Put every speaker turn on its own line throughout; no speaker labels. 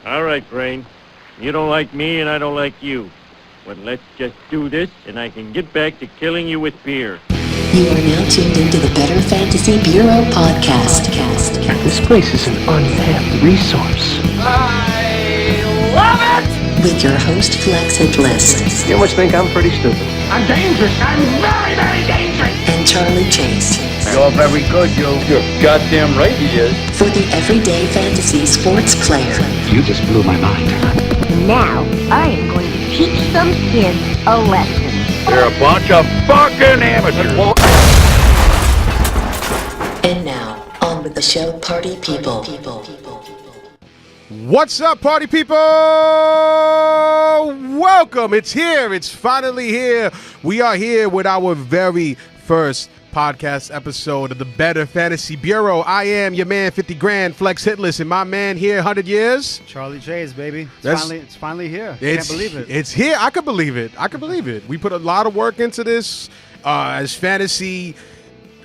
All right, Brain. You don't like me and I don't like you. But let's just do this and I can get back to killing you with beer.
You are now tuned into the Better Fantasy Bureau podcast.
This place is an untapped resource.
I love it!
With your host, Flex Hitlist.
You must think I'm pretty stupid.
I'm dangerous. I'm very, very dangerous.
And Charlie Chase.
You're very good, You're goddamn right he is.
For the everyday fantasy sports player.
You just blew my mind.
Now, I am going to teach some kids a lesson.
They're a bunch of fucking amateurs.
And now, on with the show, Party People.
What's up, party people? Welcome. It's here. It's finally here. We are here with our very first podcast episode of the Better Fantasy Bureau. I am your man, 50 Grand, Flex Hitlist, and my man here, 100 years.
Charlie Chase, baby. It's finally here. Can't believe it.
It's here. I can believe it. We put a lot of work into this as fantasy,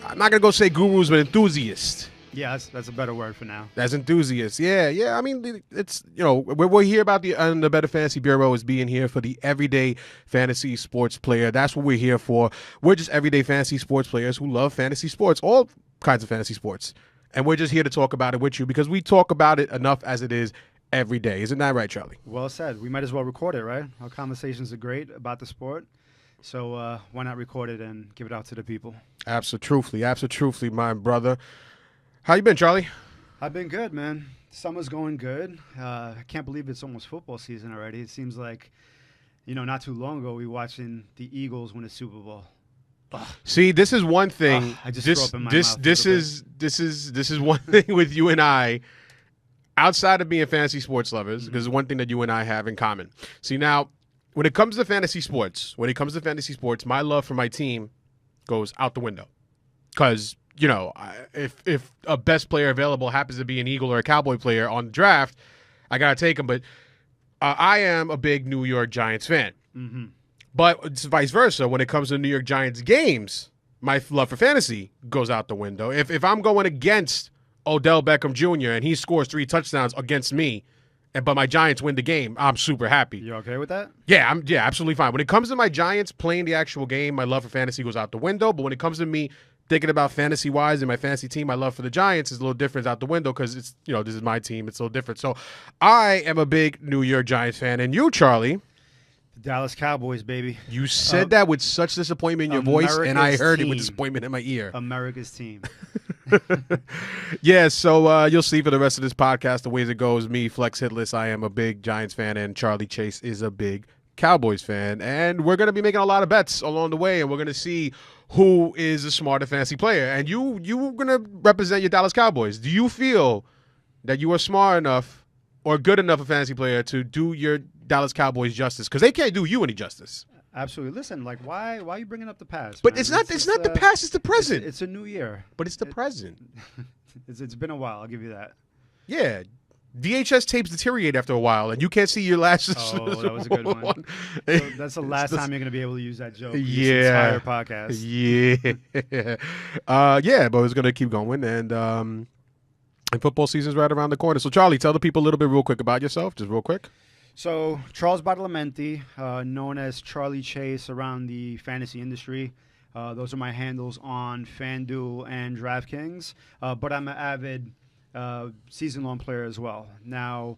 I'm not going to go say gurus, but enthusiasts.
Yeah, that's a better word for now.
As enthusiasts, yeah. I mean, it's, we're here about the Better Fantasy Bureau is being here for the everyday fantasy sports player. That's what we're here for. We're just everyday fantasy sports players who love fantasy sports, all kinds of fantasy sports. And we're just here to talk about it with you because we talk about it enough as it is every day. Isn't that right, Charlie?
Well said. We might as well record it, right? Our conversations are great about the sport. So why not record it and give it out to the people?
Absolutely, my brother. How you been, Charlie?
I've been good, man. Summer's going good. I can't believe it's almost football season already. It seems like, not too long ago we were watching the Eagles win a Super Bowl. Ugh.
See, this is one thing.
I just threw up in my mouth.
This is one thing with you and I, outside of being fantasy sports lovers, because it's one thing that you and I have in common. See, now, when it comes to fantasy sports, my love for my team goes out the window. Because if a best player available happens to be an Eagle or a Cowboy player on the draft, I got to take him. But I am a big New York Giants fan.
Mm-hmm.
But it's vice versa. When it comes to New York Giants games, my love for fantasy goes out the window. If I'm going against Odell Beckham Jr. and he scores 3 touchdowns against me, but my Giants win the game, I'm super happy.
You okay with that?
Yeah, I'm absolutely fine. When it comes to my Giants playing the actual game, my love for fantasy goes out the window. But when it comes to me thinking about fantasy-wise and my fantasy team, my love for the Giants is a little different out the window because it's, this is my team. It's a little different. So I am a big New York Giants fan. And you, Charlie?
The Dallas Cowboys, baby.
You said that with such disappointment in your voice, and I heard it with
team.
disappointment in my ear.
America's team.
Yeah, so you'll see for the rest of this podcast the ways it goes. Me, Flex Hitless, I am a big Giants fan, and Charlie Chase is a big Cowboys fan. And we're going to be making a lot of bets along the way, and we're going to see who is a smarter fantasy player. And you're going to represent your Dallas Cowboys. Do you feel that you are smart enough or good enough a fantasy player to do your Dallas Cowboys justice? Because they can't do you any justice.
Absolutely. Listen, why are you bringing up the past?
But
man?
it's not the past, it's the present.
It's a new year.
But it's the present.
It's been a while, I'll give you that.
Yeah. VHS tapes deteriorate after a while, and you can't see your lashes.
Oh, that was a good one. So that's the last time you're going to be able to use that joke.
Yeah.
This entire podcast.
Yeah. But it's going to keep going, and football season's right around the corner. So, Charlie, tell the people a little bit real quick about yourself, just real quick.
So, Charles Badalamenti, known as Charlie Chase around the fantasy industry. Those are my handles on FanDuel and DraftKings. But I'm an avid season-long player as well. Now,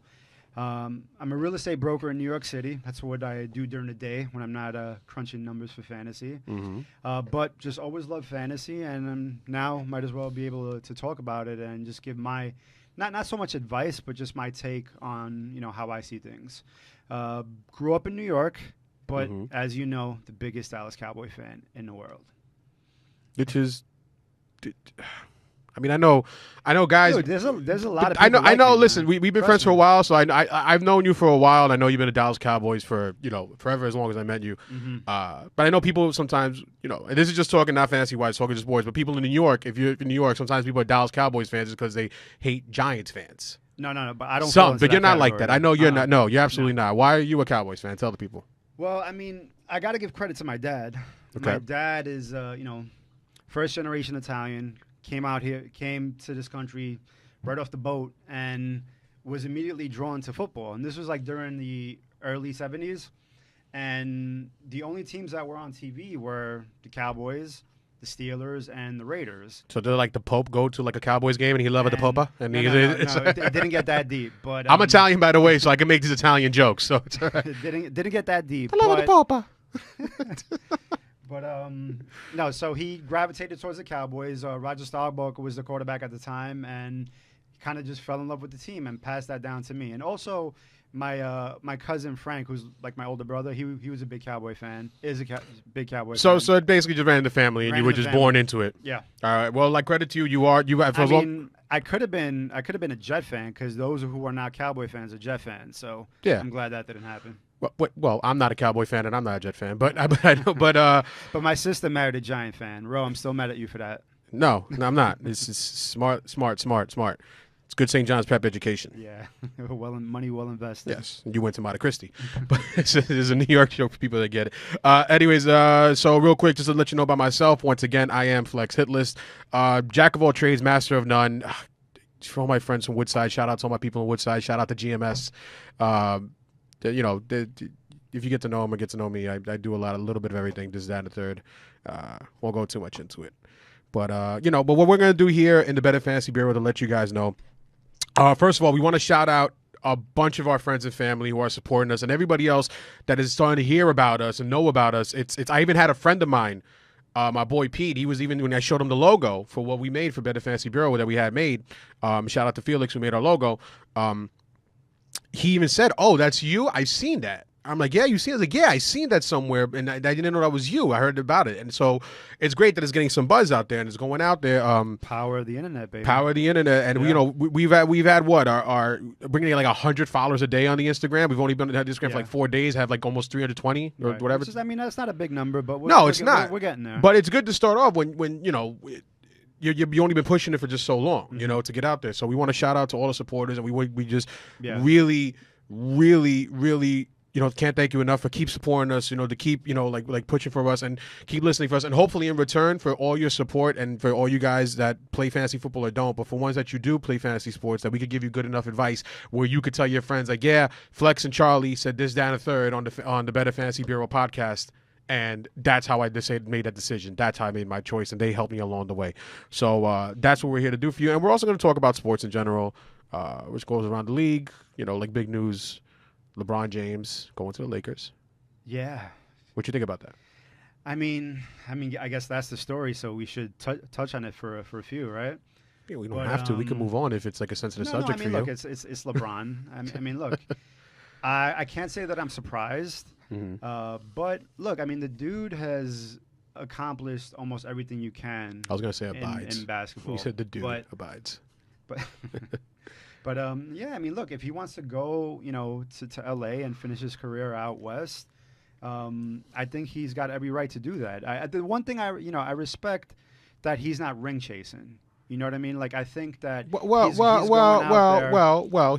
I'm a real estate broker in New York City. That's what I do during the day when I'm not crunching numbers for fantasy.
Mm-hmm.
But just always love fantasy, and now might as well be able to talk about it and just give my not so much advice, but just my take on how I see things. Grew up in New York, but as you know, the biggest Dallas Cowboy fan in the world.
Which is, I mean, I know, guys.
Dude, there's a lot of people.
I know.
Like
Listen,
man.
we've been
Trust
friends for a
me.
while, so I've known you for a while, and I know you've been a Dallas Cowboys for forever, as long as I met you. But I know people sometimes, and this is just talking not fantasy wise, talking just boys, but people in New York. If you're in New York, sometimes people are Dallas Cowboys fans just because they hate Giants fans.
No, but I don't.
Some, but you're not like that. I know you're not. No, you're absolutely
No.
not. Why are you a Cowboys fan? Tell the people.
Well, I mean, I got to give credit to my dad.
Okay.
My dad is, first generation Italian. Came to this country right off the boat, and was immediately drawn to football. And this was like during the early 70s. And the only teams that were on TV were the Cowboys, the Steelers, and the Raiders.
So did like the Pope go to like a Cowboys game and he loved the Popa? And
No, it didn't get that deep. But
I'm Italian, by the way, so I can make these Italian jokes. So it's all right.
it didn't get that deep.
I love the Popa.
But no, so he gravitated towards the Cowboys. Roger Staubach was the quarterback at the time, and kind of just fell in love with the team and passed that down to me. And also, my cousin Frank, who's like my older brother, he was a big Cowboy fan. Is a big Cowboy fan.
So it basically just ran in the family, and you were just born into it.
Yeah.
All right. Well, like credit to you,
I could have been a Jet fan because those who are not Cowboy fans are Jet fans. So
yeah.
I'm glad that didn't happen.
Well, I'm not a Cowboy fan and I'm not a Jet fan, but
But my sister married a Giant fan. Ro, I'm still mad at you for that.
No, I'm not. It's smart. It's good St. John's Prep education.
Yeah, money well invested.
Yes, you went to Monte Cristi, but it's a New York show for people that get it. Anyways, so real quick, just to let you know about myself. Once again, I am Flex Hitlist, jack of all trades, master of none. For all my friends from Woodside, shout out to all my people in Woodside. Shout out to GMS. You know, if you get to know them or get to know me, I do a little bit of everything, this, that, and the third. Won't go too much into it. But, but what we're going to do here in the Better Fantasy Bureau to let you guys know, first of all, we want to shout out a bunch of our friends and family who are supporting us and everybody else that is starting to hear about us and know about us. I even had a friend of mine, my boy Pete, he was even, when I showed him the logo for what we made for Better Fantasy Bureau that we had made, shout out to Felix who made our logo, he even said, "Oh, that's you? I've seen that." I'm like, "Yeah, you see?" I was like, "Yeah, I seen that somewhere, and I didn't know that was you. I heard about it." And so it's great that it's getting some buzz out there and it's going out there.
Power of the internet, baby.
Power of the internet, and
yeah.
We've had what our bringing like 100 followers a day on the Instagram. We've only been on Instagram for like 4 days, have like almost 320 or
right.
whatever.
That's not a big number, but
it's not.
We're getting there.
But it's good to start off when you only been pushing it for just so long,
mm-hmm.
To get out there. So we want to shout out to all the supporters, and we just really can't thank you enough for keep supporting us, to keep, like pushing for us and keep listening for us. And hopefully in return for all your support and for all you guys that play fantasy football or don't, but for ones that you do play fantasy sports, that we could give you good enough advice where you could tell your friends like, yeah, Flex and Charlie said this, down a third on the Better Fantasy Bureau podcast. And that's how I made that decision. That's how I made my choice, and they helped me along the way. So that's what we're here to do for you. And we're also going to talk about sports in general, which goes around the league. Like big news, LeBron James going to the Lakers.
Yeah.
What you think about that?
I mean, I guess that's the story. So we should touch on it for a few, right?
Yeah, we don't have to. We can move on if it's like a sensitive subject for you.
Look, it's LeBron. I mean, look, I can't say that I'm surprised.
Mm-hmm.
But look, I mean, the dude has accomplished almost everything you can.
I was going to say abides.
In basketball.
You said the dude abides.
But yeah, I mean, look, if he wants to go, to LA and finish his career out west, I think he's got every right to do that. The one thing I respect that he's not ring chasing. You know what I mean? Like, I think that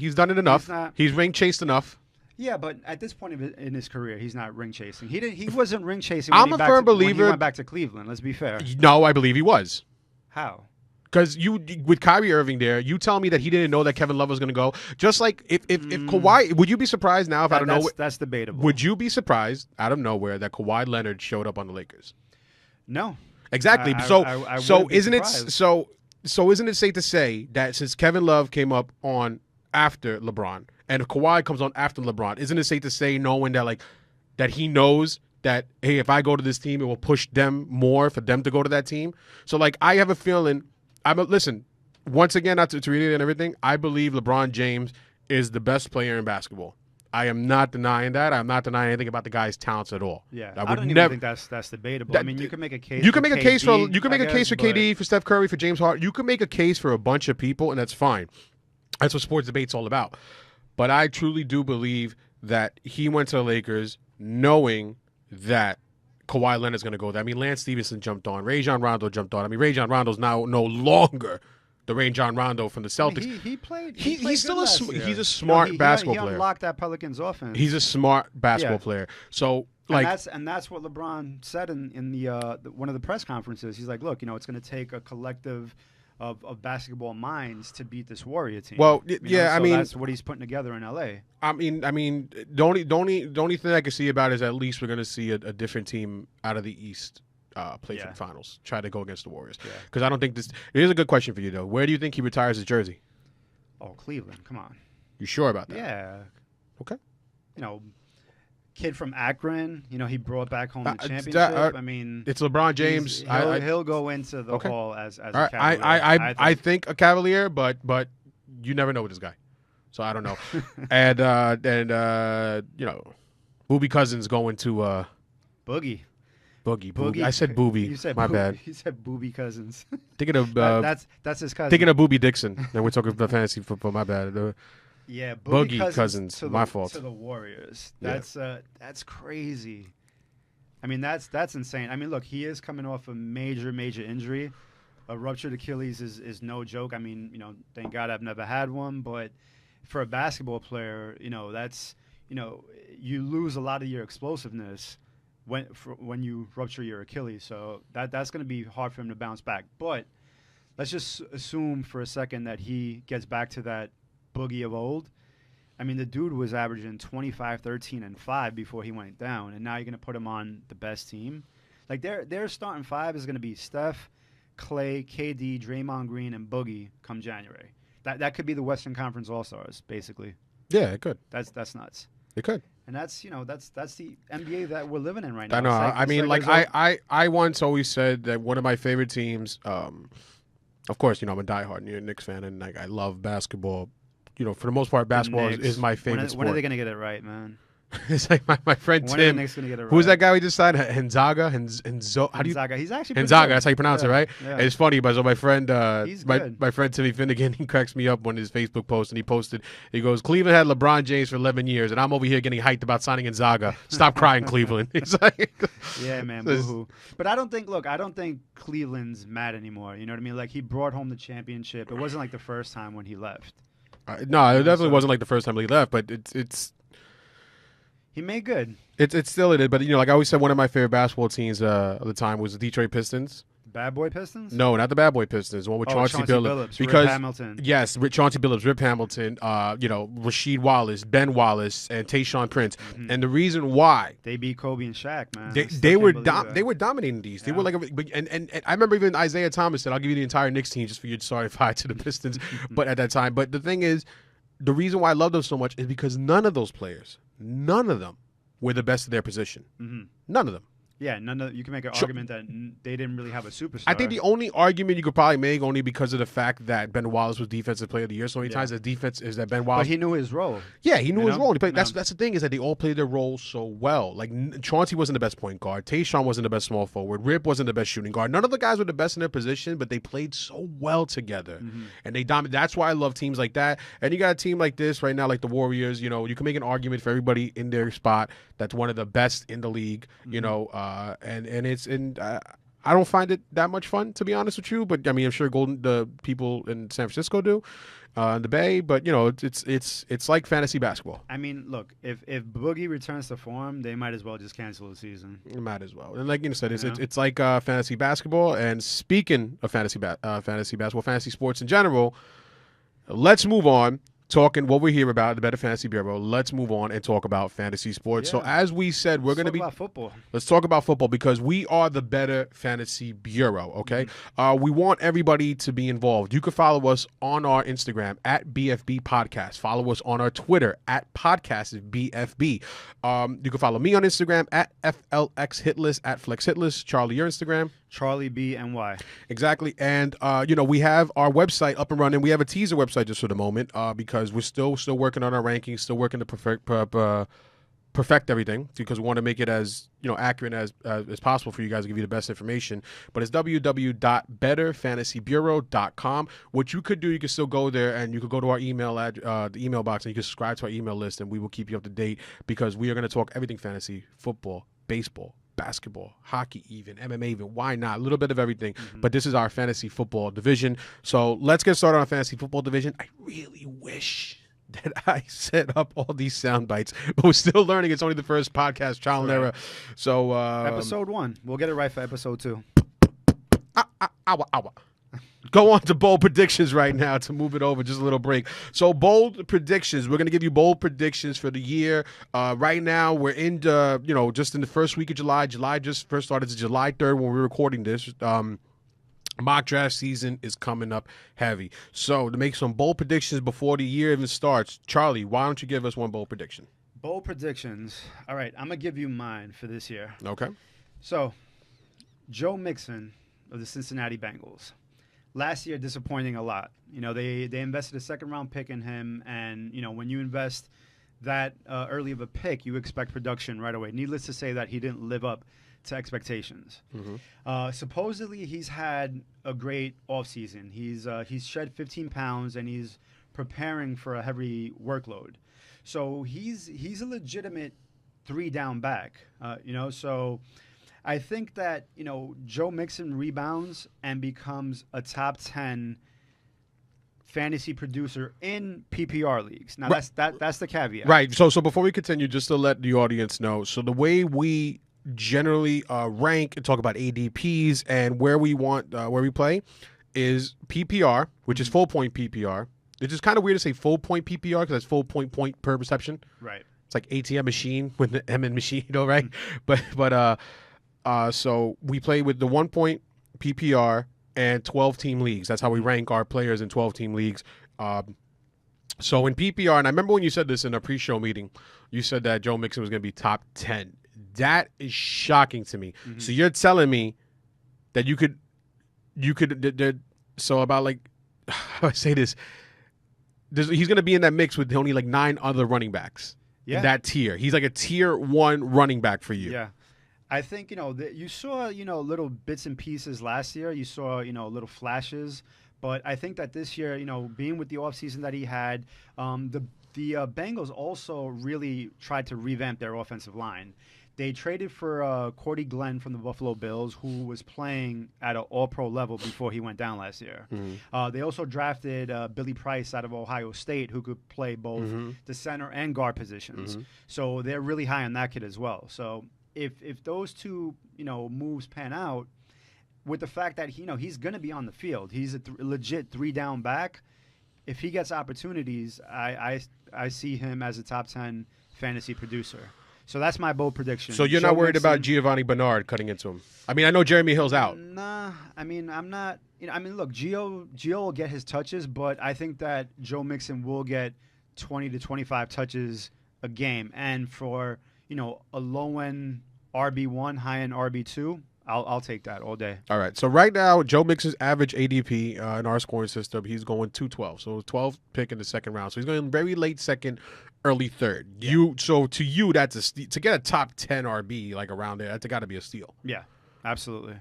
he's done it enough. He's ring chased enough.
Yeah, but at this point in his career, he's not ring chasing. He wasn't ring chasing.
I'm a firm believer.
When he went back to Cleveland. Let's be fair.
No, I believe he was.
How?
Because with Kyrie Irving there, you tell me that he didn't know that Kevin Love was going to go. Just like if Kawhi, would you be surprised now if out of nowhere?
That's debatable.
Would you be surprised out of nowhere that Kawhi Leonard showed up on the Lakers?
No.
Exactly. Isn't it safe to say that since Kevin Love came up on after LeBron and if Kawhi comes on after LeBron, isn't it safe to say, knowing that that he knows that, hey, if I go to this team, it will push them more for them to go to that team? So I have a feeling. Listen, once again, not to read it and everything, I believe LeBron James is the best player in basketball. I am not denying that. I'm not denying anything about the guy's talents at all.
Yeah, I don't even think that's debatable. I mean, you can make a case.
You can make a case for
KD,
KD, for Steph Curry, for James Harden. You can make a case for a bunch of people, and that's fine. That's what sports debate's all about. But I truly do believe that he went to the Lakers knowing that Kawhi Leonard's going to go there. I mean, Lance Stevenson jumped on. Rajon Rondo jumped on. I mean, Rajon Rondo's now no longer the Rajon Rondo from the Celtics.
I mean,
he's still he's a smart basketball player.
He unlocked that Pelicans offense.
He's a smart basketball player. So
and that's what LeBron said in the one of the press conferences. He's like, look, it's going to take a collective of basketball minds to beat this Warrior team.
Well,
You
yeah,
know,
I
so
mean,
that's what he's putting together in L.A.
I mean, the only thing I can see about it is at least we're going to see a different team out of the East play for the finals, try to go against the Warriors. Because I don't think this. Here's a good question for you though. Where do you think he retires his jersey?
Oh, Cleveland, come on.
You sure about that?
Yeah.
Okay.
You know, kid from Akron. You know, he brought back home the
it's
championship.
that-
I mean,
It's LeBron James.
he'll go into the
Okay.
hall as
All
a
right,
Cavalier.
I think a Cavalier, but you never know with this guy, so I don't know. and you know, Booby Cousins going to
Boogie.
Boogie. I said Booby.
You said
My bad.
You said Booby Cousins.
Thinking of
that's his cousin.
thinking of Booby Dixon. And we're talking about fantasy football. My bad.
Yeah,
Boogie Cousins,
to
my
the,
fault.
To the Warriors.
Yeah.
That's crazy. I mean, that's insane. I mean, look, he is coming off a major injury. A ruptured Achilles is no joke. I mean, you know, thank God I've never had one, but for a basketball player, you know, that's, you know, you lose a lot of your explosiveness when you rupture your Achilles. So that's going to be hard for him to bounce back. But let's just assume for a second that he gets back to that Boogie of old. I mean, the dude was averaging 25, 13, and 5 before he went down, and now you're going to put him on the best team. Like, their starting five is going to be Steph, Clay, KD, Draymond Green, and Boogie come January. That could be the Western Conference All-Stars, basically.
Yeah, it could.
That's nuts.
It could.
And that's, you know, that's the NBA that we're living in right now.
I know. I mean, I once always said that one of my favorite teams. Of course, you know, I'm a diehard Knicks fan, and like I love basketball. You know, for the most part, basketball is my favorite sport.
When are they going to get it right, man?
It's like my friend
When
Tim.
are the Knicks going to get it right?
Who's that guy we just signed? Henzaga? How do you?
Gonzaga. He's actually pretty
Henzaga.
good.
That's how you pronounce it, right?
Yeah.
And it's funny, but so my friend,
He's
my
good.
friend Timmy Finnegan, he cracks me up on his Facebook post, and he posted, he goes, "Cleveland had LeBron James for 11 years, and I'm over here getting hyped about signing Gonzaga. Stop crying, Cleveland." He's like,
yeah, man, boo-hoo. But I don't think Cleveland's mad anymore. You know what I mean? Like, he brought home the championship. It wasn't like the first time when he left.
no, it definitely wasn't like the first time he left, but it's.
He made good.
It's still it is, but you know, like I always said, one of my favorite basketball teams at the time was the Detroit Pistons.
Bad Boy Pistons?
No, not the Bad Boy Pistons. The one with Chauncey Billups.
Rip Hamilton.
Yes, Chauncey Billups, Rip Hamilton, you know, Rasheed Wallace, Ben Wallace, and Tayshaun Prince. Mm-hmm. And the reason why
they beat Kobe and Shaq, man.
They were dominating these. They were like, and I remember even Isaiah Thomas said, "I'll give you the entire Knicks team just for you to certify to the Pistons." But at that time, but the thing is, the reason why I love them so much is because none of those players, none of them, were the best of their position. Mm-hmm. None of them.
Yeah, you can make an argument that they didn't really have a superstar.
I think the only argument you could probably make, only because of the fact that Ben Wallace was Defensive Player of the Year so many times, as defense is that Ben Wallace.
But he knew his role.
Yeah, he knew his role. He played, that's the thing, is that they all played their roles so well. Like, Chauncey wasn't the best point guard. Tayshaun wasn't the best small forward. Rip wasn't the best shooting guard. None of the guys were the best in their position, but they played so well together. Mm-hmm. And they dominated. That's why I love teams like that. And you got a team like this right now, like the Warriors. You know, you can make an argument for everybody in their spot that's one of the best in the league. You know, and I don't find it that much fun, to be honest with you. But I mean, I'm sure the people in San Francisco do, the Bay. But you know, it's like fantasy basketball.
I mean, look, if Boogie returns to form, they might as well just cancel the season.
Might as well. And like you said, it's like fantasy basketball. And speaking of fantasy basketball, fantasy sports in general, let's move on. Talking what we're here about, the Better Fantasy Bureau. Let's move on and talk about fantasy sports. Yeah. So as we said, we're going to be
about football.
Let's talk about football because we are the Better Fantasy Bureau. Okay, we want everybody to be involved. You can follow us on our Instagram at BFB Podcast. Follow us on our Twitter at Podcast BFB. You can follow me on Instagram at FLX Hitlist at Flex Hitlist. Charlie, your Instagram.
Charlie B NY.
Exactly. And you know, we have our website up and running. We have a teaser website just for the moment because we're still working on our rankings, still working to perfect everything because we want to make it as, you know, accurate as possible for you guys to give you the best information. But it's www.betterfantasybureau.com. What you could do, you can still go there and you could go to our email the email box and you can subscribe to our email list and we will keep you up to date because we are going to talk everything fantasy, football, baseball, basketball, hockey, even MMA, even why not? A little bit of everything. But this is our fantasy football division. So let's get started on fantasy football division. I really wish that I set up all these sound bites, but we're still learning. It's only the first podcast, trial and error. So
episode 1, we'll get it right for episode 2.
go on to bold predictions right now to move it over. Just a little break. So bold predictions. We're gonna give you bold predictions for the year. Right now we're in just in the first week of July. July just first started. It's July 3rd when we're recording this. Mock draft season is coming up heavy. So to make some bold predictions before the year even starts, Charlie, why don't you give us one bold prediction?
Bold predictions. All right, I'm going to give you mine for this year.
Okay.
So, Joe Mixon of the Cincinnati Bengals. Last year, disappointing a lot. They invested a second-round pick in him, and, when you invest that early of a pick, you expect production right away. Needless to say that he didn't live up to expectations. Supposedly, he's had a great offseason. He's shed 15 pounds, and he's preparing for a heavy workload. So he's a legitimate 3-down back. So I think that Joe Mixon rebounds and becomes a top 10 fantasy producer in PPR leagues. Now that's the caveat.
Right. So before we continue, just to let the audience know, so the way we generally rank and talk about ADPs and where we play is PPR, which is full point PPR. It's just kind of weird to say full point PPR because that's full point per reception.
Right.
It's like ATM machine with the M in machine, right? But so we play with the 1 point PPR and 12-team leagues. That's how we rank our players in 12-team leagues. So in PPR, and I remember when you said this in a pre-show meeting, you said that Joe Mixon was going to be top 10. That is shocking to me. So you're telling me that you could so about like, how do I say this? He's going to be in that mix with only like 9 other running backs in that tier. He's like a tier 1 running back for you.
Yeah. I think, you saw, little bits and pieces last year. You saw, little flashes. But I think that this year, being with the offseason that he had, the Bengals also really tried to revamp their offensive line. They traded for Cordy Glenn from the Buffalo Bills, who was playing at an all-pro level before he went down last year. They also drafted Billy Price out of Ohio State, who could play both the center and guard positions. So they're really high on that kid as well. So if those two moves pan out, with the fact that he's going to be on the field, he's a legit 3-down back. If he gets opportunities, I see him as a top 10 fantasy producer. So that's my bold prediction.
So you're not worried about Giovanni Bernard cutting into him? I mean, I know Jeremy Hill's out.
Nah, I mean, I'm not. Look, Gio will get his touches, but I think that Joe Mixon will get 20 to 25 touches a game. And for a low-end RB1, high-end RB2, I'll take that all day.
All right. So right now, Joe Mixon's average ADP in our scoring system, he's going 212. So 12th pick in the second round. So he's going very late second, early third. Yeah. So to you, that's to get a top 10 RB like around there, that's got to be a steal.
Yeah, absolutely.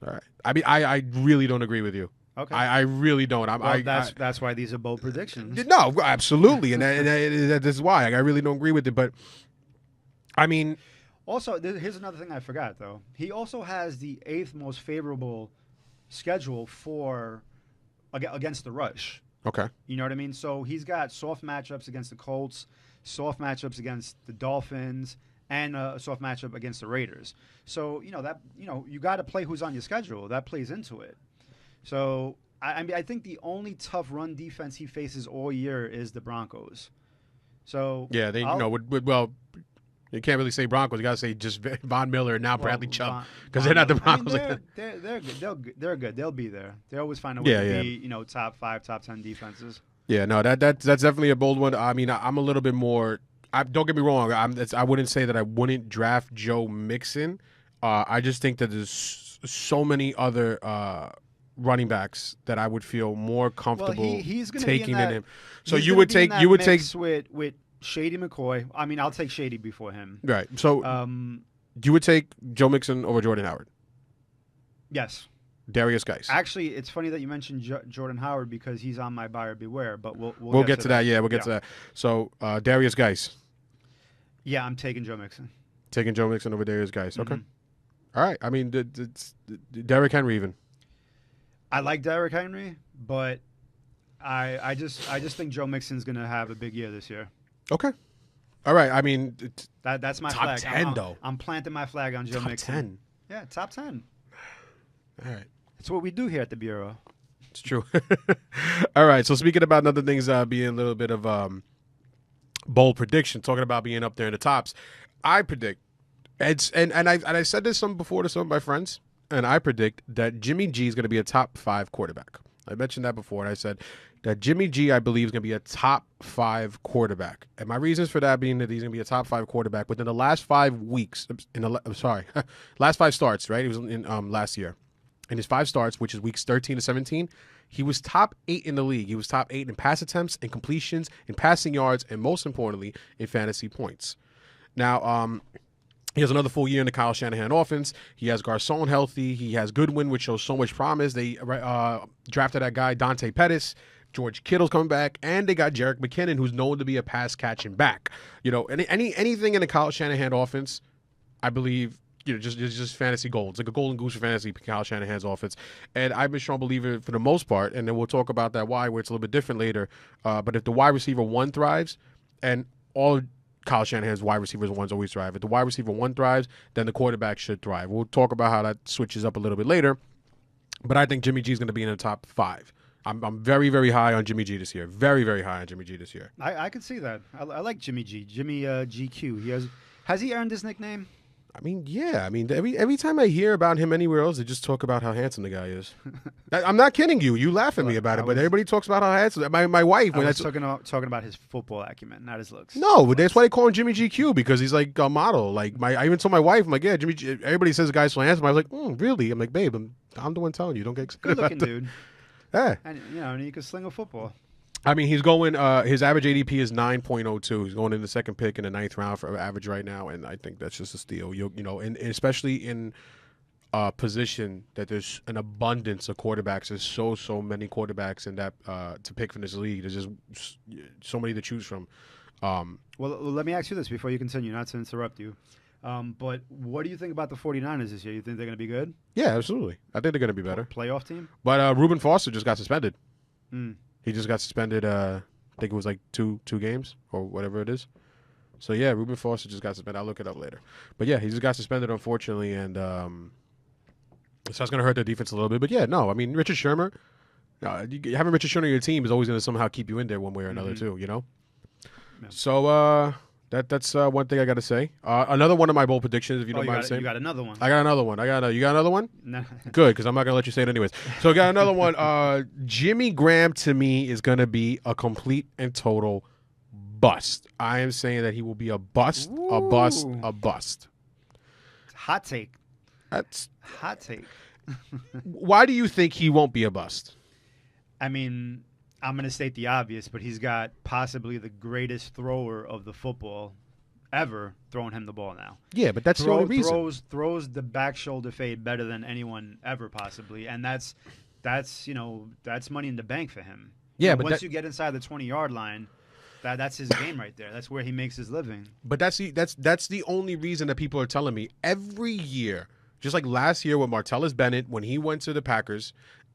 All right. I mean, I really don't agree with you.
Okay.
I really don't.
That's why these are bold predictions.
No, absolutely, and that is why I really don't agree with it. But I mean.
Also, here's another thing I forgot, though. He also has the 8th most favorable schedule against the rush.
Okay.
You know what I mean? So he's got soft matchups against the Colts, soft matchups against the Dolphins, and a soft matchup against the Raiders. So, you got to play who's on your schedule. That plays into it. So, I think the only tough run defense he faces all year is the Broncos. So
yeah, well. You can't really say Broncos. You got to say just Von Miller and now Bradley Chubb because they're not the Broncos.
They're good. They're good. They'll be there. They always find a way to be, top 5, top 10 defenses.
Yeah, no, that's definitely a bold one. I mean, I'm a little bit more. Don't get me wrong. I wouldn't say that I wouldn't draft Joe Mixon. I just think that there's so many other running backs that I would feel more comfortable
he's
taking than him. So
you would take with Shady McCoy. I mean, I'll take Shady before him.
Right. So you would take Joe Mixon over Jordan Howard?
Yes.
Darius Geis.
Actually, it's funny that you mentioned Jordan Howard because he's on my buyer beware, but we'll
get to that. Yeah, we'll get to that. So Darius Geis.
Yeah, I'm taking Joe Mixon.
Taking Joe Mixon over Darius Geis. Okay. All right. I mean, Derrick Henry even.
I like Derrick Henry, but I just think Joe Mixon's going to have a big year this year.
Okay. All right. I mean,
that's my
top
flag.
10, though.
I'm planting my flag on Joe Mixon.
Top 10.
Yeah, top 10.
All right.
That's what we do here at the Bureau.
It's true. All right. So speaking about other things being a little bit of bold prediction, talking about being up there in the tops, I predict I said this before to some of my friends, and I predict that Jimmy G is going to be a top 5 quarterback. I mentioned that before, and I said that Jimmy G, I believe, is going to be a top 5 quarterback. And my reasons for that being that he's going to be a top 5 quarterback within the last 5 weeks. Last 5 starts, right? It was in last year. In his 5 starts, which is weeks 13 to 17, he was top 8 in the league. He was top 8 in pass attempts, in completions, in passing yards, and most importantly, in fantasy points. Now, he has another full year in the Kyle Shanahan offense. He has Garcon healthy. He has Goodwin, which shows so much promise. They drafted that guy, Dante Pettis. George Kittle's coming back, and they got Jerick McKinnon, who's known to be a pass-catching back. You know, anything in the Kyle Shanahan offense, I believe, just fantasy gold. It's like a golden goose for fantasy, Kyle Shanahan's offense. And I've been a strong believer for the most part, and then we'll talk about that why, where it's a little bit different later. But if the wide receiver 1 thrives, and all Kyle Shanahan's wide receivers 1s always thrive. If the wide receiver 1 thrives, then the quarterback should thrive. We'll talk about how that switches up a little bit later. But I think Jimmy G is going to be in the top 5. I'm very, very high on Jimmy G this year. Very, very high on Jimmy G this year.
I can see that. I like Jimmy G. Jimmy GQ. Has he earned his nickname?
I mean, yeah. I mean, every time I hear about him anywhere else, they just talk about how handsome the guy is. I'm not kidding you. You laugh at me about it, but everybody talks about how handsome. My wife.
I was talking about his football acumen, not his looks.
No, but that's why they call him Jimmy GQ, because he's like a model. Like I even told my wife, I'm like, yeah, Jimmy. Everybody says the guy's so handsome. I was like, really? I'm like, babe, I'm the one telling you. Don't get excited.
Good looking dude.
Yeah.
And he can sling a football.
I mean, he's going. His average ADP is 9.02. He's going in the second pick in the 9th round for average right now, and I think that's just a steal. And especially in a position that there's an abundance of quarterbacks. There's so many quarterbacks in that to pick from this league. There's just so many to choose from.
Well, let me ask you this before you continue, not to interrupt you. But what do you think about the 49ers this year? You think they're going to be good?
Yeah, absolutely. I think they're going to be better.
Playoff team?
But Reuben Foster just got suspended.
Mm.
He just got suspended, I think it was like two games or whatever it is. So, yeah, Reuben Foster just got suspended. I'll look it up later. But, yeah, he just got suspended, unfortunately, and so that's going to hurt their defense a little bit. But, yeah, no, I mean, Richard Shermer, having Richard Shermer on your team is always going to somehow keep you in there one way or another too, you know? Yeah. So, that's one thing I got to say. Another one of my bold predictions, if you don't mind saying.
You got another one.
I got another one. You got another one?
No.
Good, because I'm not going to let you say it anyways. So I got another one. Jimmy Graham, to me, is going to be a complete and total bust. I am saying that he will be a bust, a bust.
Hot take.
That's
hot take.
Why do you think he won't be a bust?
I mean, I'm going to state the obvious, but he's got possibly the greatest thrower of the football ever throwing him the ball now.
Yeah, but that's the only reason.
Throws the back shoulder fade better than anyone ever possibly, and that's money in the bank for him.
Yeah, but
once you get inside the 20-yard line, that's his game right there. That's where he makes his living.
But that's the only reason that people are telling me every year, just like last year with Martellus Bennett when he went to the Packers,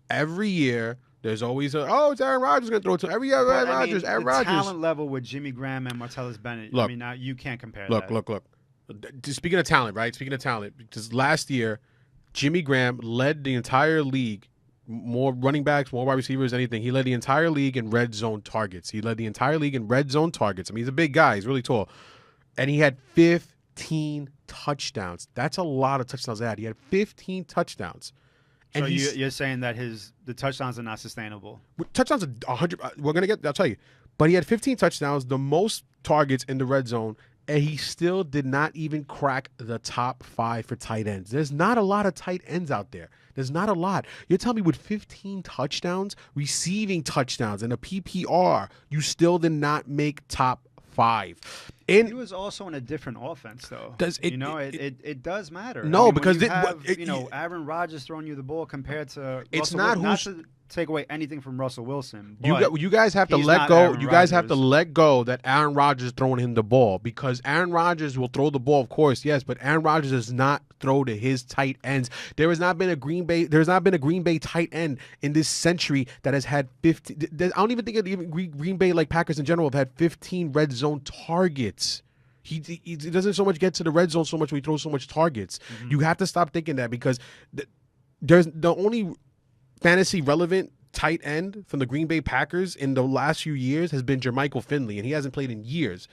every year. There's always it's Aaron Rodgers going to throw it to every year. Aaron Rodgers.
Talent level with Jimmy Graham and Martellus Bennett.
Look,
I mean, now you can't compare that.
Look. Speaking of talent, right? Speaking of talent, because last year, Jimmy Graham led the entire league, more running backs, more wide receivers, anything. He led the entire league in red zone targets. I mean, he's a big guy. He's really tall. And he had 15 touchdowns. That's a lot of touchdowns to add. He had 15 touchdowns.
And so you're saying that the touchdowns are not sustainable?
Touchdowns are 100. We're going to get, I'll tell you. But he had 15 touchdowns, the most targets in the red zone, and he still did not even crack the top 5 for tight ends. There's not a lot of tight ends out there. There's not a lot. You're telling me with 15 touchdowns, receiving touchdowns, and a PPR, you still did not make top 5. And
he was also in a different offense, though. It does matter.
No,
I mean,
because
Aaron Rodgers throwing you the ball compared to
it's
Russell
not
Wilson. Not to take away anything from Russell Wilson.
You guys have to let go. You guys have to let go that Aaron Rodgers is throwing him the ball, because Aaron Rodgers will throw the ball, of course, yes, but Aaron Rodgers does not throw to his tight ends. There has not been a Green Bay tight end in this century that has had 15. I don't even think even Green Bay, like Packers in general, have had 15 red zone targets. He doesn't so much get to the red zone so much when he throws so much targets. Mm-hmm. You have to stop thinking that, because there's the only fantasy relevant tight end from the Green Bay Packers in the last few years has been Jermichael Finley, and he hasn't played in years.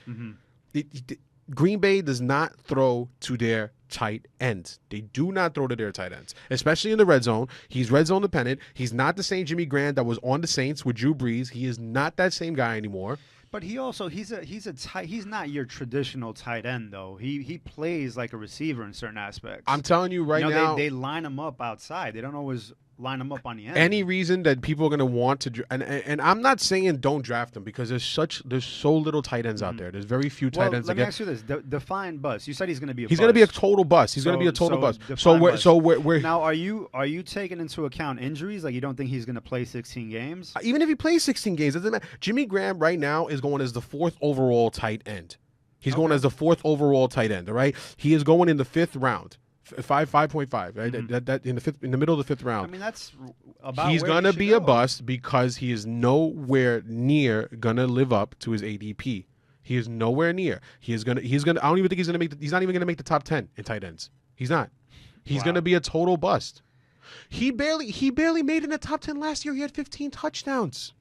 Green Bay does not throw to their tight ends. They do not throw to their tight ends, especially in the red zone. He's red zone dependent. He's not the same Jimmy Graham that was on the Saints with Drew Brees. He is not that same guy anymore.
But he's not your traditional tight end though. He plays like a receiver in certain aspects.
I'm telling you right now,
they line him up outside. They don't always line him up on the end.
any reason that people are going to want to, and I'm not saying don't draft them because there's so little tight ends out there. There's very few tight ends.
Let me ask you this: define bust. You said he's going to be.
He's going to be a total bust. He's going to be a total bust. So we're
now. Are you taking into account injuries? Like you don't think he's going to play 16 games?
Even if he plays 16 games, it doesn't matter. Jimmy Graham right now is going as the 4th overall tight end. He's going as the 4th overall tight end. All right, he is going in the 5th round. 5.5, right? That in the middle of the 5th round.
I mean, that's about.
He's gonna be a bust because he is nowhere near gonna live up to his ADP. He is nowhere near. He's gonna. I don't even think he's gonna make. He's not even gonna make the top 10 in tight ends. He's not. He's gonna be a total bust. He barely made in the top 10 last year. He had 15 touchdowns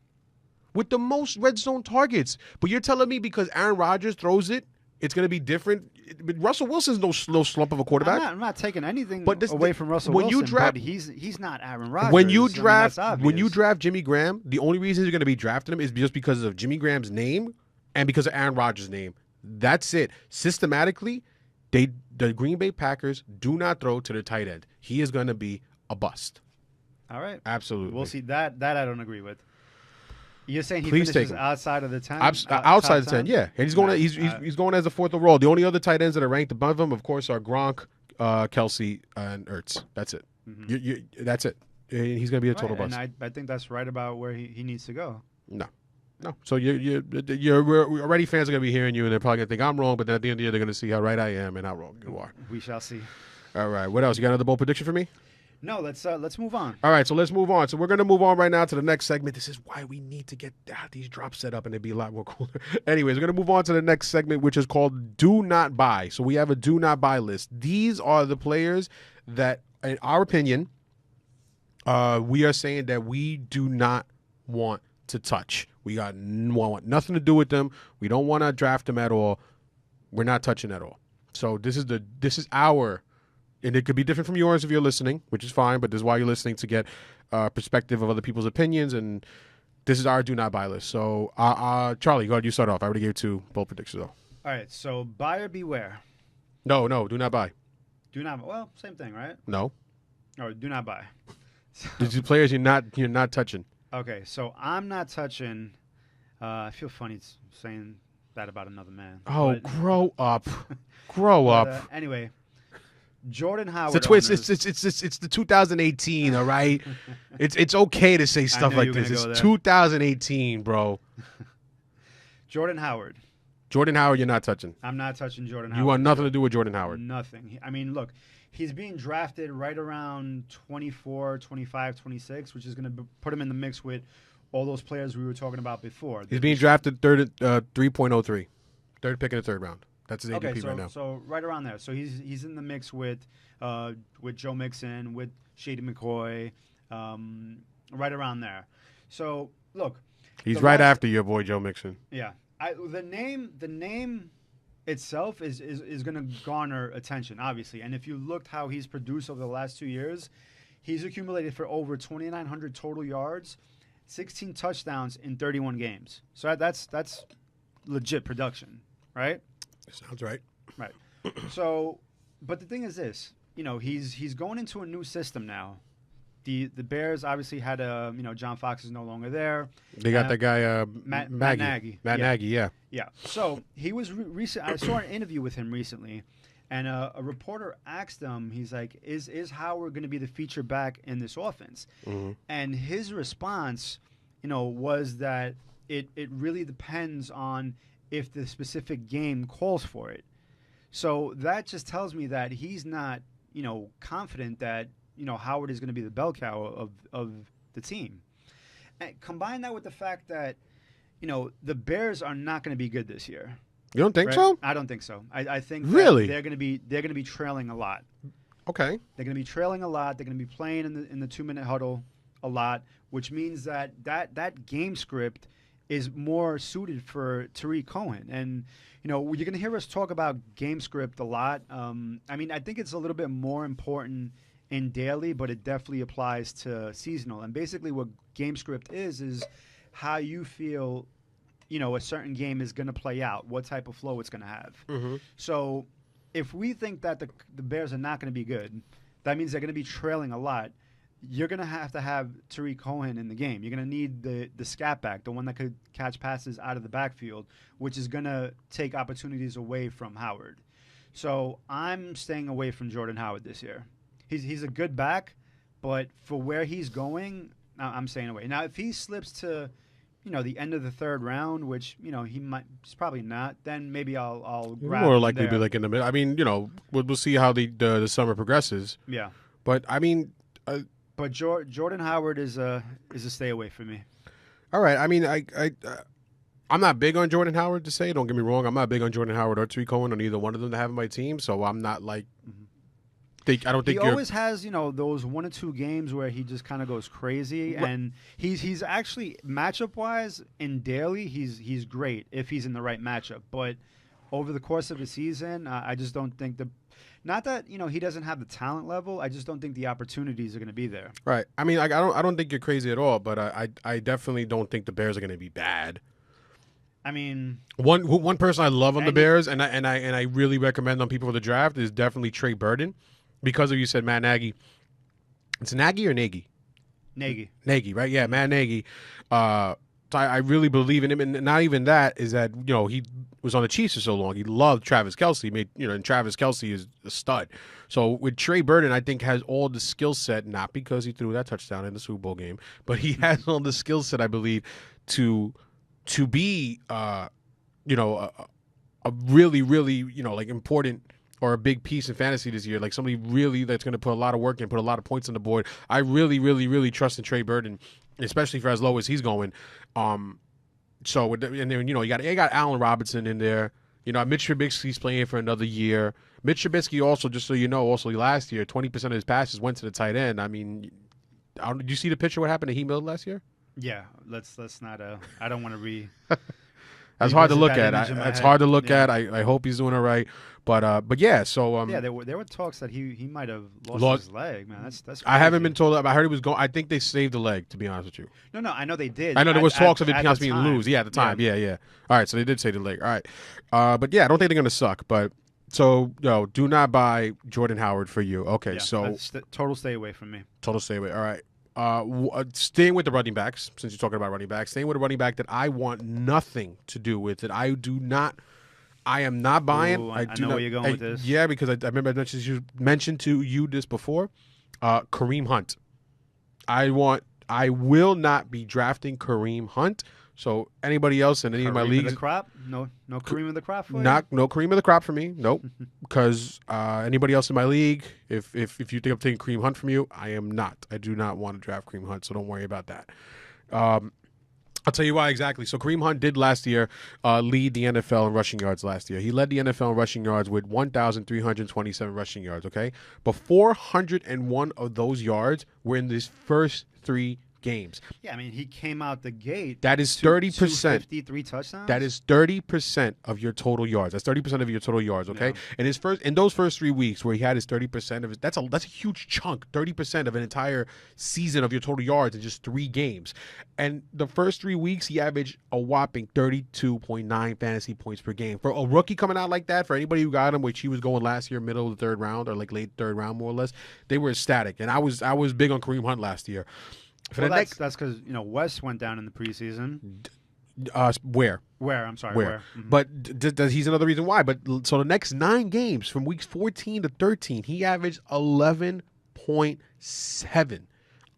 with the most red zone targets. But you're telling me because Aaron Rodgers throws it, it's going to be different. But Russell Wilson's no slump of a quarterback.
I'm not taking anything away from Russell Wilson.
You draft,
but he's not Aaron Rodgers.
When you draft Jimmy Graham, the only reason you're going to be drafting him is just because of Jimmy Graham's name and because of Aaron Rodgers' name. That's it. Systematically, the Green Bay Packers do not throw to the tight end. He is going to be a bust.
All right.
Absolutely.
We'll see. That I don't agree with. You're saying he
Please
finishes outside of the 10?
Outside the 10, yeah. And he's going. He's going as the 4th overall. The only other tight ends that are ranked above him, of course, are Gronk, Kelsey, and Ertz. That's it. That's it. And he's going to be a total bust.
And I think that's right about where he needs to go.
No. So you're already fans are going to be hearing you, and they're probably going to think I'm wrong. But then at the end of the year, they're going to see how right I am and how wrong you are.
We shall see.
All right. What else? You got another bold prediction for me?
No, let's move on.
All right, so let's move on. So we're going to move on right now to the next segment. This is why we need to get these drops set up and it'd be a lot more cooler. Anyways, we're going to move on to the next segment, which is called Do Not Buy. So we have a do not buy list. These are the players that, in our opinion, we are saying that we do not want to touch. We want nothing to do with them. We don't want to draft them at all. We're not touching at all. So this is our... And it could be different from yours if you're listening, which is fine, but this is why you're listening, to get perspective of other people's opinions, and this is our do not buy list. So, Charlie, go ahead, you start off. I already gave 2 bold predictions, though.
All right, so buyer beware.
No, do not buy.
Do not, well, same thing, right?
No.
Or do not buy.
These are players you're not touching.
Okay, so I'm not touching, I feel funny saying that about another man.
Oh, grow up. Grow up.
Anyway. Jordan Howard.
It's the 2018, all right? It's okay to say stuff like this. It's 2018, bro.
Jordan Howard.
Jordan Howard, you're not touching.
I'm not touching Jordan Howard.
You want nothing to do with Jordan Howard.
Nothing. I mean, look, he's being drafted right around 24, 25, 26, which is going to put him in the mix with all those players we were talking about before.
He's being drafted 3.03. Third pick in the 3rd round. That's his ADP right now.
So right around there. So he's in the mix with Joe Mixon, with Shady McCoy, right around there. So look,
he's right after your boy Joe Mixon.
Yeah, the name itself is going to garner attention, obviously. And if you looked how he's produced over the last 2 years, he's accumulated for over 2,900 total yards, 16 touchdowns in 31 games. So that's legit production, right?
Sounds right.
Right. So, but the thing is this, he's going into a new system now. The Bears obviously had John Fox is no longer there.
They got that guy
Matt Nagy.
Matt Nagy, yeah.
Yeah. So he was recent. I saw an interview with him recently, and a reporter asked him, he's like, "Is Howard going to be the feature back in this offense?" Mm-hmm. And his response, was that it really depends on if the specific game calls for it. So that just tells me that he's not, confident that, Howard is going to be the bell cow of the team. And combine that with the fact that, the Bears are not going to be good this year.
You don't think so?
I don't think so. I think
really
they're going to be trailing a lot.
Okay.
They're going to be trailing a lot. They're going to be playing in the 2-minute huddle. a lot, which means that game script is more suited for Tariq Cohen. And, you're going to hear us talk about game script a lot. I mean, I think it's a little bit more important in daily, but it definitely applies to seasonal. And basically what game script is how you feel, a certain game is going to play out, what type of flow it's going to have.
Mm-hmm.
So if we think that the Bears are not going to be good, that means they're going to be trailing a lot. You're going to have Tariq Cohen in the game. You're going to need the scat back, the one that could catch passes out of the backfield, which is going to take opportunities away from Howard. So I'm staying away from Jordan Howard this year. He's a good back, but for where he's going, I'm staying away. Now, if he slips to, the end of the third round, which, he's probably not, then maybe I'll grab
more
him
likely
there.
be like in the middle. I mean, we'll see how the summer progresses.
Yeah.
But I mean,
But Jordan Howard is a stay away from me.
all right. I mean, I'm not big on Jordan Howard to say. Don't get me wrong. I'm not big on Jordan Howard or Tariq Cohen on either one of them to have in my team. So I'm not like. I don't think
he
you're.
always has, those 1 or 2 games where he just kind of goes crazy, and he's actually matchup wise in daily he's great if he's in the right matchup. But over the course of a season, I just don't think not that he doesn't have the talent level. I just don't think the opportunities are going to be there.
Right. I mean, I don't think you're crazy at all. But I definitely don't think the Bears are going to be bad.
I mean,
one person I love on the Bears, and I really recommend on people for the draft is definitely Trey Burton. Because of you said Matt Nagy. It's Nagy or Nagy? Nagy, right? Yeah, Matt Nagy. So I really believe in him. And not even that is that, he was on the Chiefs for so long. He loved Travis Kelce. And Travis Kelce is a stud. So with Trey Burton, I think has all the skill set, not because he threw that touchdown in the Super Bowl game, but he has all the skill set, I believe, to be, a really, really, like important or a big piece in fantasy this year, like somebody really that's going to put a lot of work in, put a lot of points on the board. I really, really, really trust in Trey Burton, especially for as low as he's going. So and then you got Allen Robinson in there. Mitch Trubisky's playing for another year. Mitch Trubisky also, just so you know, also last year 20% of his passes went to the tight end. I mean, did you see the picture? What happened to He-Mill last year?
Yeah, let's not. I don't want to
That's hard to look at. It's hard to look
Yeah.
at. I hope he's doing all right. But yeah. So
yeah, there were talks that he might have lost his leg. Man, that's. Crazy.
I haven't been told. I heard he was going. I think they saved the leg. To be honest with you.
No, I know they did.
I know there was talks of it possibly
time.
lose. Yeah, at the time. Yeah. All right, so they did save the leg. All right. But yeah, I don't think they're gonna suck. But so do not buy Jordan Howard for you. Okay,
Yeah,
so
total stay away from me.
total stay away. All right. Staying with the running backs, since you're talking about running backs, staying with a running back that I want nothing to do with, that I am not buying.
Ooh, I know where you're going with this.
Yeah, because I remember I mentioned to you this before. Kareem Hunt. I will not be drafting Kareem Hunt. So anybody else in any of my
Cream
leagues,
of the crop? No cream of the crop for you?
no cream of the crop for me. Nope. Because anybody else in my league, if you think I'm taking Kareem Hunt from you, I am not. I do not want to draft Kareem Hunt, so don't worry about that. I'll tell you why exactly. So Kareem Hunt did last year lead the NFL in rushing yards last year. He led the NFL in rushing yards with 1,327 rushing yards, okay? But 401 of those yards were in his first 3 games.
Yeah, I mean, he came out the gate.
That is 30%.
253 touchdowns?
That is 30% of your total yards. That's 30% of your total yards, okay? Yeah. And in those first 3 weeks where he had his 30% of his, that's a huge chunk, 30% of an entire season of your total yards in just 3 games. And the first 3 weeks, he averaged a whopping 32.9 fantasy points per game. For a rookie coming out like that, for anybody who got him, which he was going last year, middle of the 3rd round or like late 3rd round more or less, they were ecstatic. And I was big on Kareem Hunt last year.
That's because West went down in the preseason.
Where?
I'm sorry. Where? Mm-hmm.
But he's another reason why. But so the next 9 games from weeks 14 to 13, he averaged 11.7.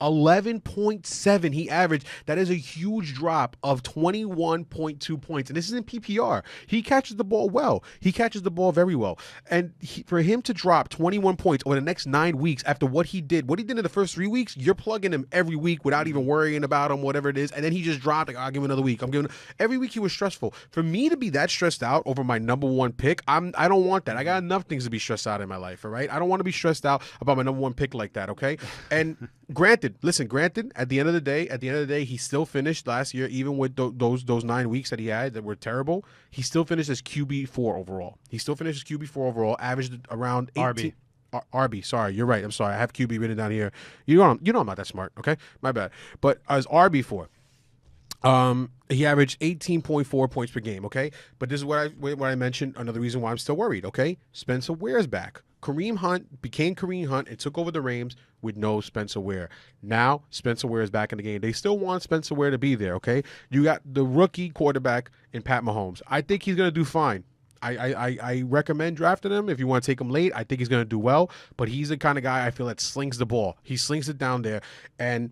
11.7 he averaged. That is a huge drop of 21.2 points. And this is in PPR. He catches the ball well. He catches the ball very well. And for him to drop 21 points over the next 9 weeks after what he did in the first 3 weeks, you're plugging him every week without even worrying about him, whatever it is. And then he just dropped, I'll give him another week. Every week he was stressful. For me to be that stressed out over my number 1 pick, I don't want that. I got enough things to be stressed out in my life, all right? I don't want to be stressed out about my number 1 pick like that, okay? And granted, Listen, granted, at the end of the day, he still finished last year, even with those 9 weeks that he had that were terrible. He still finished as QB4 overall. Averaged around 18. RB, sorry, you're right. I'm sorry. I have QB written down here. You know I'm not that smart, okay? My bad. But as RB4, he averaged 18.4 points per game, okay? But this is what I mentioned, another reason why I'm still worried, okay? Spencer Ware's back. Kareem Hunt became Kareem Hunt and took over the Rams with no Spencer Ware. Now, Spencer Ware is back in the game. They still want Spencer Ware to be there, okay? You got the rookie quarterback in Pat Mahomes. I think he's going to do fine. I recommend drafting him if you want to take him late. I think he's going to do well, but he's the kind of guy I feel that slings the ball. He slings it down there, and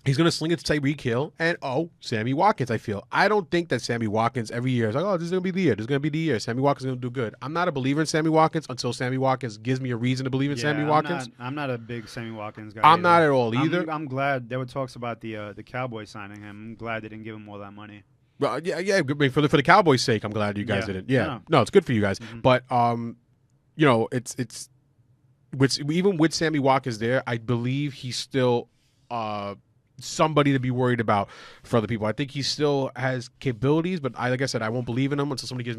he's going to sling it to Tyreek Hill and, Sammy Watkins, I feel. I don't think that Sammy Watkins every year is like, this is going to be the year. This is going to be the year. Sammy Watkins is going to do good. I'm not a believer in Sammy Watkins until Sammy Watkins gives me a reason to believe in Sammy Watkins.
I'm not a big Sammy Watkins guy.
I'm not at all either.
I'm glad there were talks about the Cowboys signing him. I'm glad they didn't give him all that money.
Well, yeah. I mean, for the Cowboys' sake, I'm glad you guys didn't. Yeah, no, it's good for you guys. Mm-hmm. But it's even with Sammy Watkins there, I believe he's still somebody to be worried about for other people. I think he still has capabilities, but like I said, I won't believe in him until he gives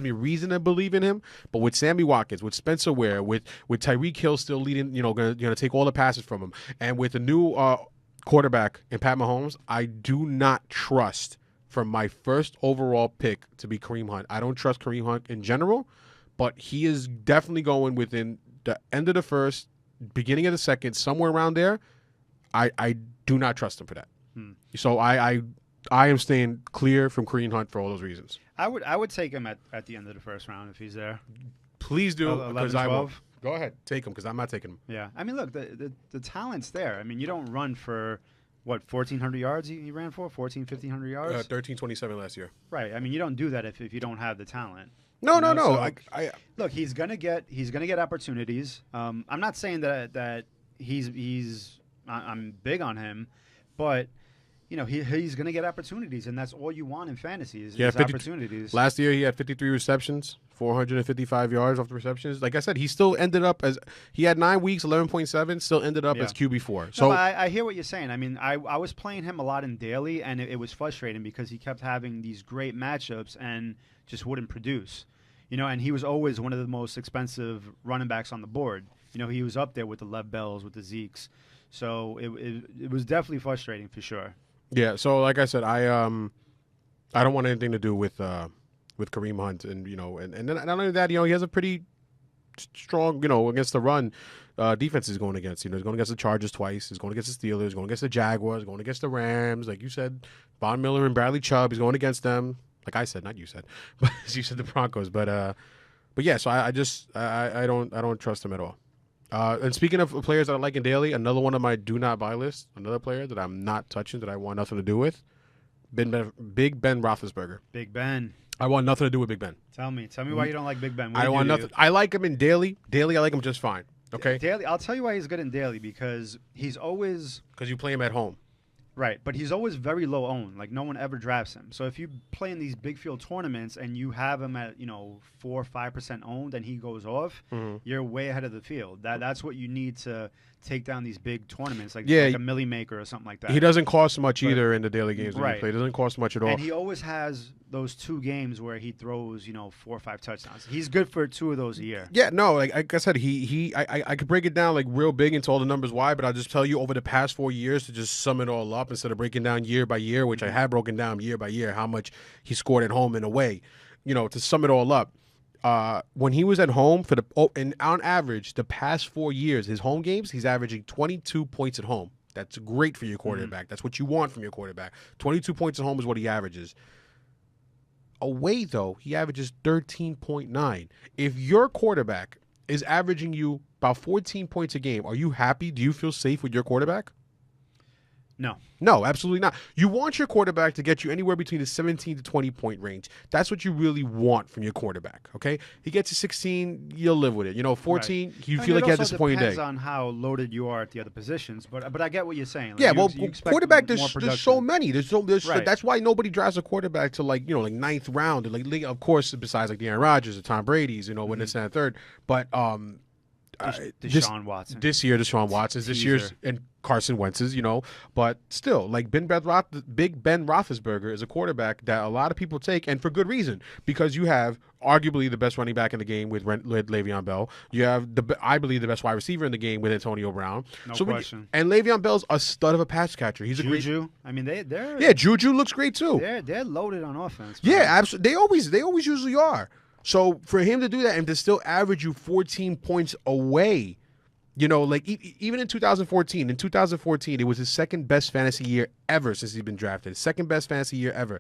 me a reason to believe in him. But with Sammy Watkins, with Spencer Ware, with Tyreek Hill still leading, gonna take all the passes from him, and with the new quarterback in Pat Mahomes, I do not trust for my first overall pick to be Kareem Hunt. I don't trust Kareem Hunt in general, but he is definitely going within the end of the first, beginning of the second, somewhere around there. I do not trust him for that. So I am staying clear from Kareem Hunt for all those reasons.
I would take him at the end of the first round if he's there.
Please do,
11,
because I
12.
will. Go ahead, take him, because I'm not taking him.
Yeah, I mean, look, the talent's there. I mean, you don't run for 1,400 yards he ran for? 1,500 yards?
1,327 last year.
Right. I mean, you don't do that if you don't have the talent.
No.
So, look, he's gonna get opportunities. I'm not saying that I'm big on him, but he's gonna get opportunities, and that's all you want in fantasy is opportunities.
Last year he had 53 receptions, 455 yards off the receptions. Like I said, he still ended up he had 9 weeks, 11.7, still ended up as QB4. So
I hear what you're saying. I mean, I was playing him a lot in daily, and it was frustrating because he kept having these great matchups and just wouldn't produce. And he was always one of the most expensive running backs on the board. He was up there with the Lev Bells, with the Zekes. So it was definitely frustrating for sure.
Yeah. So like I said, I don't want anything to do with Kareem Hunt, and and then not only that, he has a pretty strong, against the run defense he's going against. He's going against the Chargers twice. He's going against the Steelers. Going against the Jaguars. Going against the Rams. Like you said, Von Miller and Bradley Chubb. He's going against them. Like I said, not you said, but you said the Broncos. But yeah. So I don't trust him at all. And speaking of players that I like in daily, another one of my do not buy list, another player that I'm not touching, that I want nothing to do with, Big Ben Roethlisberger.
Big Ben.
I want nothing to do with Big Ben.
Tell me why you don't like Big Ben.
I want nothing. I like him in daily. Daily, I like him just fine. Okay.
Daily, I'll tell you why he's good in daily, because he's always
you play him at home.
Right, but he's always very low owned. Like, no one ever drafts him. So if you play in these big field tournaments and you have him at 4 or 5% owned and he goes off, you're way ahead of the field. That's what you need to take down these big tournaments, like a Millie Maker or something like that.
He doesn't cost much either in the daily games that he play. It doesn't cost much at all.
And he always has those 2 games where he throws 4 or 5 touchdowns. He's good for 2 of those a year.
Yeah, no, like I said, I could break it down like real big into all the numbers why, but I'll just tell you over the past 4 years to just sum it all up instead of breaking down year by year, which I have broken down year by year how much he scored at home and away. To sum it all up. When he was at home and on average, the past 4 years, his home games, he's averaging 22 points at home. That's great for your quarterback. That's what you want from your quarterback. 22 points at home is what he averages. Away, though, he averages 13.9. If your quarterback is averaging you about 14 points a game, are you happy? Do you feel safe with your quarterback? No, absolutely not. You want your quarterback to get you anywhere between the 17 to 20 point range. That's what you really want from your quarterback, okay? He gets to 16, you'll live with it. 14, right. You feel like you had a disappointing day.
It depends on how loaded you are at the other positions, but I get what you're saying.
Like, you quarterback, there's so many. Right. That's why nobody drafts a quarterback to like 9th round. Like, of course, besides like the Aaron Rodgers or Tom Brady's, when it's in the third. But
Deshaun Watson.
This year, Deshaun Watson's. This year's and Carson Wentz's, But still, like Big Ben Roethlisberger is a quarterback that a lot of people take, and for good reason, because you have arguably the best running back in the game with Le'Veon Bell. You have, I believe, the best wide receiver in the game with Antonio Brown.
No question.
And Le'Veon Bell's a stud of a pass catcher. He's
Juju. I mean, they're
yeah. Juju looks great too.
They're loaded on offense.
Yeah, absolutely. They always usually are. So for him to do that and to still average you 14 points away, like even in 2014. In 2014, it was his second best fantasy year ever since he's been drafted. Second best fantasy year ever.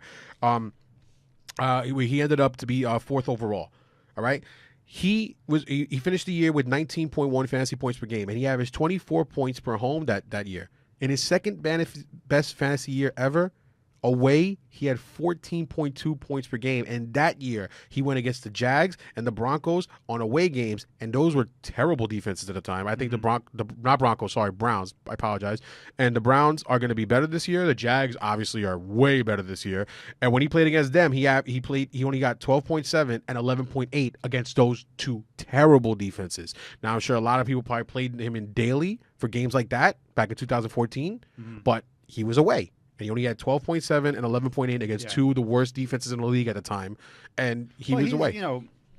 He ended up to be fourth overall. All right. He finished the year with 19.1 fantasy points per game, and he averaged 24 points per home that year. In his second best fantasy year ever, away, he had 14.2 points per game. And that year, he went against the Jags and the Broncos on away games. And those were terrible defenses at the time. I think Browns. I apologize. And the Browns are going to be better this year. The Jags obviously are way better this year. And when he played against them, he only got 12.7 and 11.8 against those two terrible defenses. Now, I'm sure a lot of people probably played him in daily for games like that back in 2014, but he was away. And he only had 12.7 and 11.8 against two of the worst defenses in the league at the time. And he was away.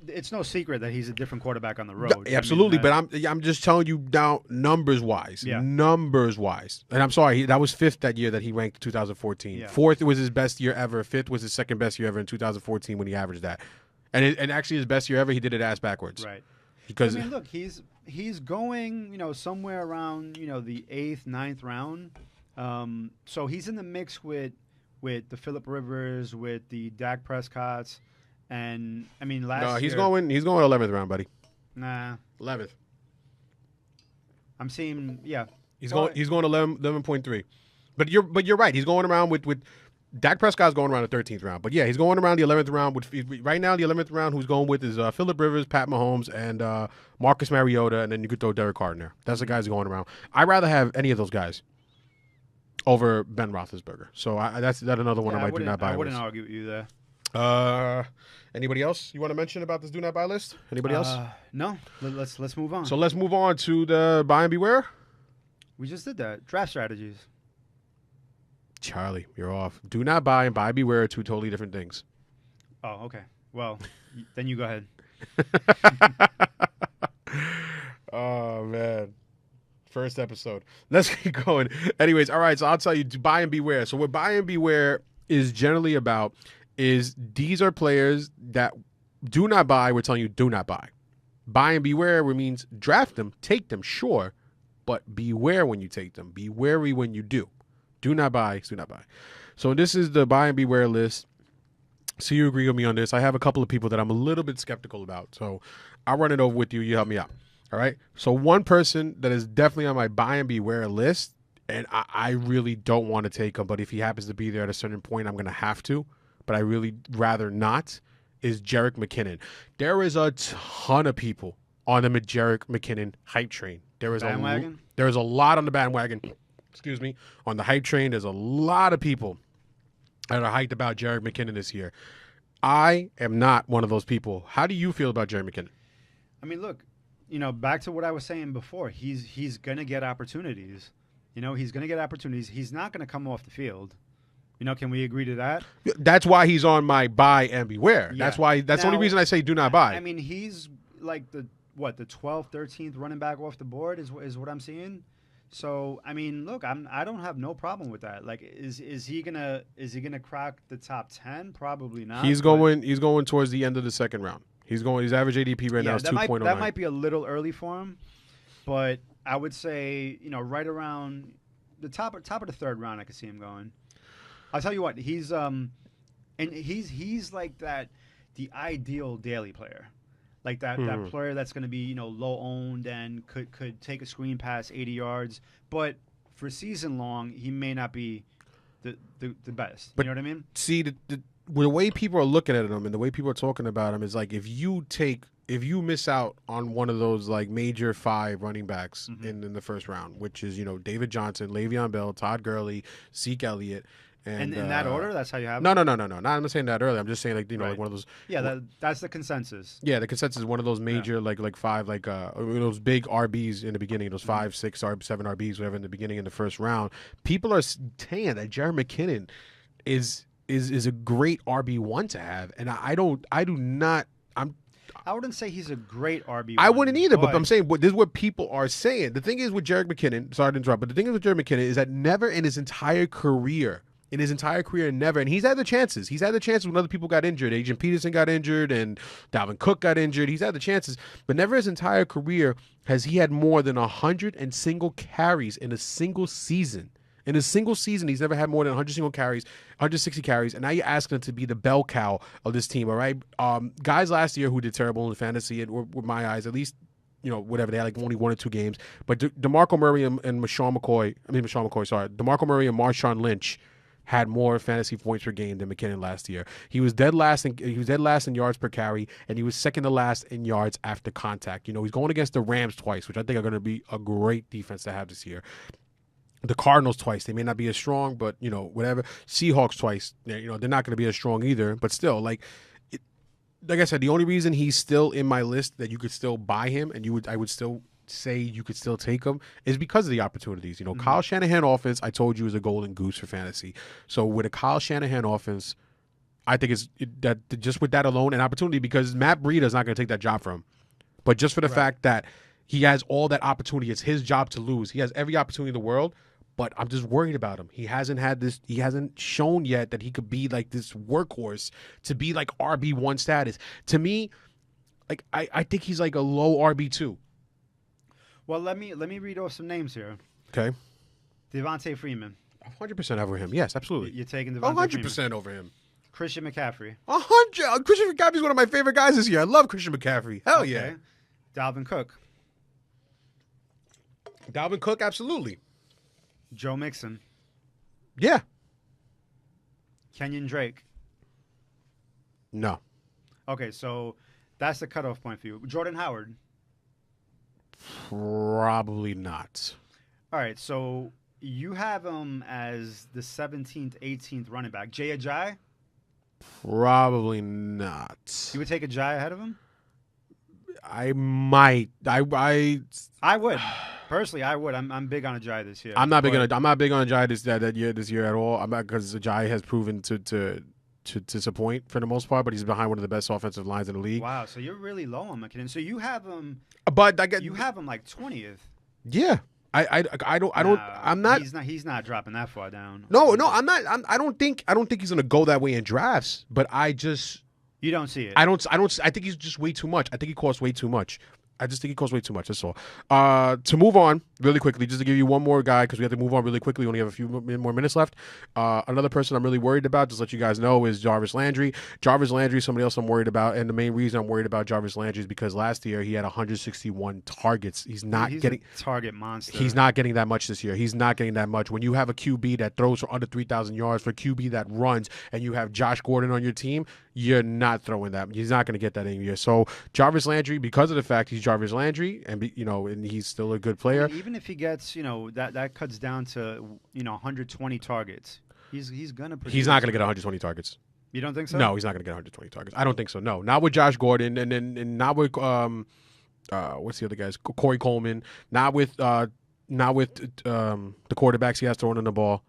It's no secret that he's a different quarterback on the road.
Absolutely, but I'm just telling you now numbers-wise.
Yeah.
Numbers-wise. And I'm sorry, that was fifth that year that he ranked 2014.
Yeah.
Fourth was his best year ever. Fifth was his second best year ever in 2014 when he averaged that. And actually his best year ever, he did it ass backwards.
Right.
Because
look, he's going, somewhere around, the 8th, 9th round. So he's in the mix with the Phillip Rivers, with the Dak Prescotts, and last
he's
year,
going 11th round, buddy.
Nah,
11th.
I'm seeing
He's going 11.3. But you're right. He's going around with Dak Prescott's going around the 13th round. But yeah, he's going around the 11th round. Right now, the 11th round, who's going with is Phillip Rivers, Pat Mahomes, and Marcus Mariota, and then you could throw Derek Carr in there. That's the guys going around. I'd rather have any of those guys over Ben Roethlisberger. So that's another one of my do not buy lists.
I wouldn't argue with you there.
Anybody else you want to mention about this do not buy list? Anybody else?
No. Let's move on.
So let's move on to the buy and beware.
We just did that. Draft strategies.
Charlie, you're off. Do not buy and buy beware are two totally different things.
Oh, okay. Well, then you go ahead.
Oh, man. First episode. Let's keep going. Anyways, all right, so I'll tell you, buy and beware. So what buy and beware is generally about is these are players that do not buy. We're telling you do not buy. Buy and beware means draft them, take them, sure, but beware when you take them. Be wary when you do. Do not buy, do not buy. So this is the buy and beware list. So you agree with me on this. I have a couple of people that I'm a little bit skeptical about. So I'll run it over with you. You help me out. All right. So one person that is definitely on my buy and beware list, and I really don't want to take him, but if he happens to be there at a certain point, I'm going to have to, but I really rather not, is Jerick McKinnon. There is a ton of people on the Jerick McKinnon hype train. There is a lot on the bandwagon. Excuse me. On the hype train, there's a lot of people that are hyped about Jerick McKinnon this year. I am not one of those people. How do you feel about Jerick McKinnon?
Look, back to what I was saying before. He's going to get opportunities. He's going to get opportunities. He's not going to come off the field. Can we agree to that?
That's why he's on my buy and beware.
Yeah.
That's the only reason I say do not buy.
He's like the 12th, 13th running back off the board is what I'm seeing. So, look, I don't have no problem with that. Like, is he gonna crack the top 10? Probably not.
He's going towards the end of the second round. His average ADP right now is 2.09.
That might be a little early for him, but I would say right around the top of the third round, I could see him going. I'll tell you what, he's like that, the ideal daily player. Like that player that's going to be, low owned and could take a screen pass 80 yards. But for season long, he may not be the best. You know what I mean?
See, the way people are looking at him and the way people are talking about him is like if you miss out on one of those like major 5 running backs in the first round, which is, David Johnson, Le'Veon Bell, Todd Gurley, Zeke Elliott, And
in that order, that's how you have
No,
them?
no. I'm not saying that earlier. I'm just saying like
Right.
like one of those.
Yeah, that's the consensus.
Yeah, the consensus is one of those major like five those big RBs in the beginning, those 5, 6, or 7 RBs, whatever in the beginning in the first round. People are saying that Jerry McKinnon is a great RB1 to have, and I do not.
I wouldn't say he's a great RB.
I wouldn't either, but I'm saying this is what people are saying. The thing is with Jerick McKinnon, sorry to interrupt, but the thing is with Jerick McKinnon is that never in his entire career, never, and he's had the chances. He's had the chances when other people got injured. Adrian Peterson got injured and Dalvin Cook got injured. He's had the chances, but never his entire career has he had more than 100 and single carries in a single season. In a single season, he's never had more than 100 single carries, 160 carries, and now you're asking him to be the bell cow of this team, all right? Guys last year who did terrible in fantasy, and with my eyes, at least, whatever, they had like only 1 or 2 games. But DeMarco Murray and DeMarco Murray and Marshawn Lynch had more fantasy points per game than McKinnon last year. He was dead last in yards per carry, and he was second to last in yards after contact. He's going against the Rams twice, which I think are going to be a great defense to have this year. The Cardinals twice. They may not be as strong, but, whatever. Seahawks twice. They're not going to be as strong either. But still, like I said, the only reason he's still in my list that you could still buy him and I would still say you could still take him is because of the opportunities. Kyle Shanahan offense, I told you, is a golden goose for fantasy. So with a Kyle Shanahan offense, I think that just with that alone, an opportunity, because Matt Breida is not going to take that job from him. But just for the fact that he has all that opportunity, it's his job to lose. He has every opportunity in the world. But I'm just worried about him. He hasn't shown yet that he could be like this workhorse to be like RB1 status. To me, like I think he's like a low RB2.
Well, let me read off some names here.
Okay.
Devontae Freeman.
100% over him. Yes, absolutely.
You're taking Devontae
100%
Freeman.
over him.
Christian McCaffrey.
100. Christian McCaffrey's one of my favorite guys this year. I love Christian McCaffrey. Hell yeah.
Dalvin Cook.
Dalvin Cook, absolutely.
Joe Mixon.
Yeah.
Kenyon Drake.
No.
Okay, so that's the cutoff point for you. Jordan Howard.
Probably not.
All right, so you have him as the 17th, 18th running back. Jay Ajayi?
Probably not.
You would take Ajayi ahead of him?
I might. I
would. Personally, I would. I'm big on Ajayi this year.
I'm not big on Ajayi this year at all. I'm not, because Ajayi has proven to disappoint for the most part, but he's behind one of the best offensive lines in the league.
Wow, so you're really low on McKinnon. So you have him.
But
you have him like 20th.
Yeah. I'm not.
He's not dropping that far down.
No, I'm not. I don't think he's gonna go that way in drafts. But
you don't see it.
I think he's just way too much. I think he costs way too much. I just think he costs way too much. That's all. To move on really quickly, just to give you one more guy, because we have to move on really quickly. We only have a few more minutes left. Another person I'm really worried about, just to let you guys know, is Jarvis Landry. Jarvis Landry is somebody else I'm worried about, and the main reason I'm worried about Jarvis Landry is because last year he had 161 targets. He's getting
a target monster.
He's not getting that much this year. He's not getting that much. When you have a QB that throws for under 3,000 yards, for a QB that runs, and you have Josh Gordon on your team, you're not throwing that. He's not going to get that in year. So Jarvis Landry, because of the fact he's Jarvis Landry, and and he's still a good player.
Even if he gets, that cuts down to 120 targets. He's gonna.
He's not going to get 120 targets.
You don't think so?
No, he's not going to get 120 targets. I don't think so. No, not with Josh Gordon, and not with what's the other guys? Corey Coleman. Not with the quarterbacks he has throwing in the ball.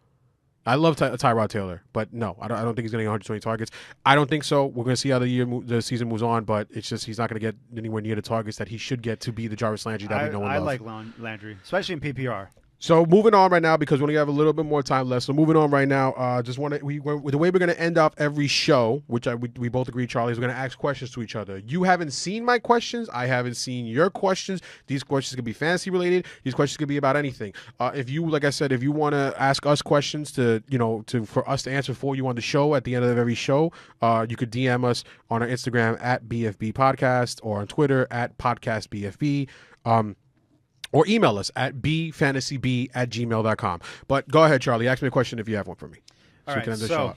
I love Tyrod Taylor, but no, I don't think he's getting 120 targets. I don't think so. We're going to see how the season moves on, but it's just he's not going to get anywhere near the targets that he should get to be the Jarvis Landry that we know and love.
I like Landry, especially in PPR.
So moving on right now, because we only have a little bit more time left. So moving on right now, the way we're going to end off every show, which we both agree, Charlie, is we're going to ask questions to each other. You haven't seen my questions. I haven't seen your questions. These questions could be fantasy related. These questions could be about anything. If you, like I said, if you want to ask us questions for us to answer for you on the show at the end of every show, you could DM us on our Instagram at BFB Podcast or on Twitter at Podcast BFB. Or email us at bfantasyb@gmail.com. But go ahead, Charlie. Ask me a question if you have one for me.
All right, so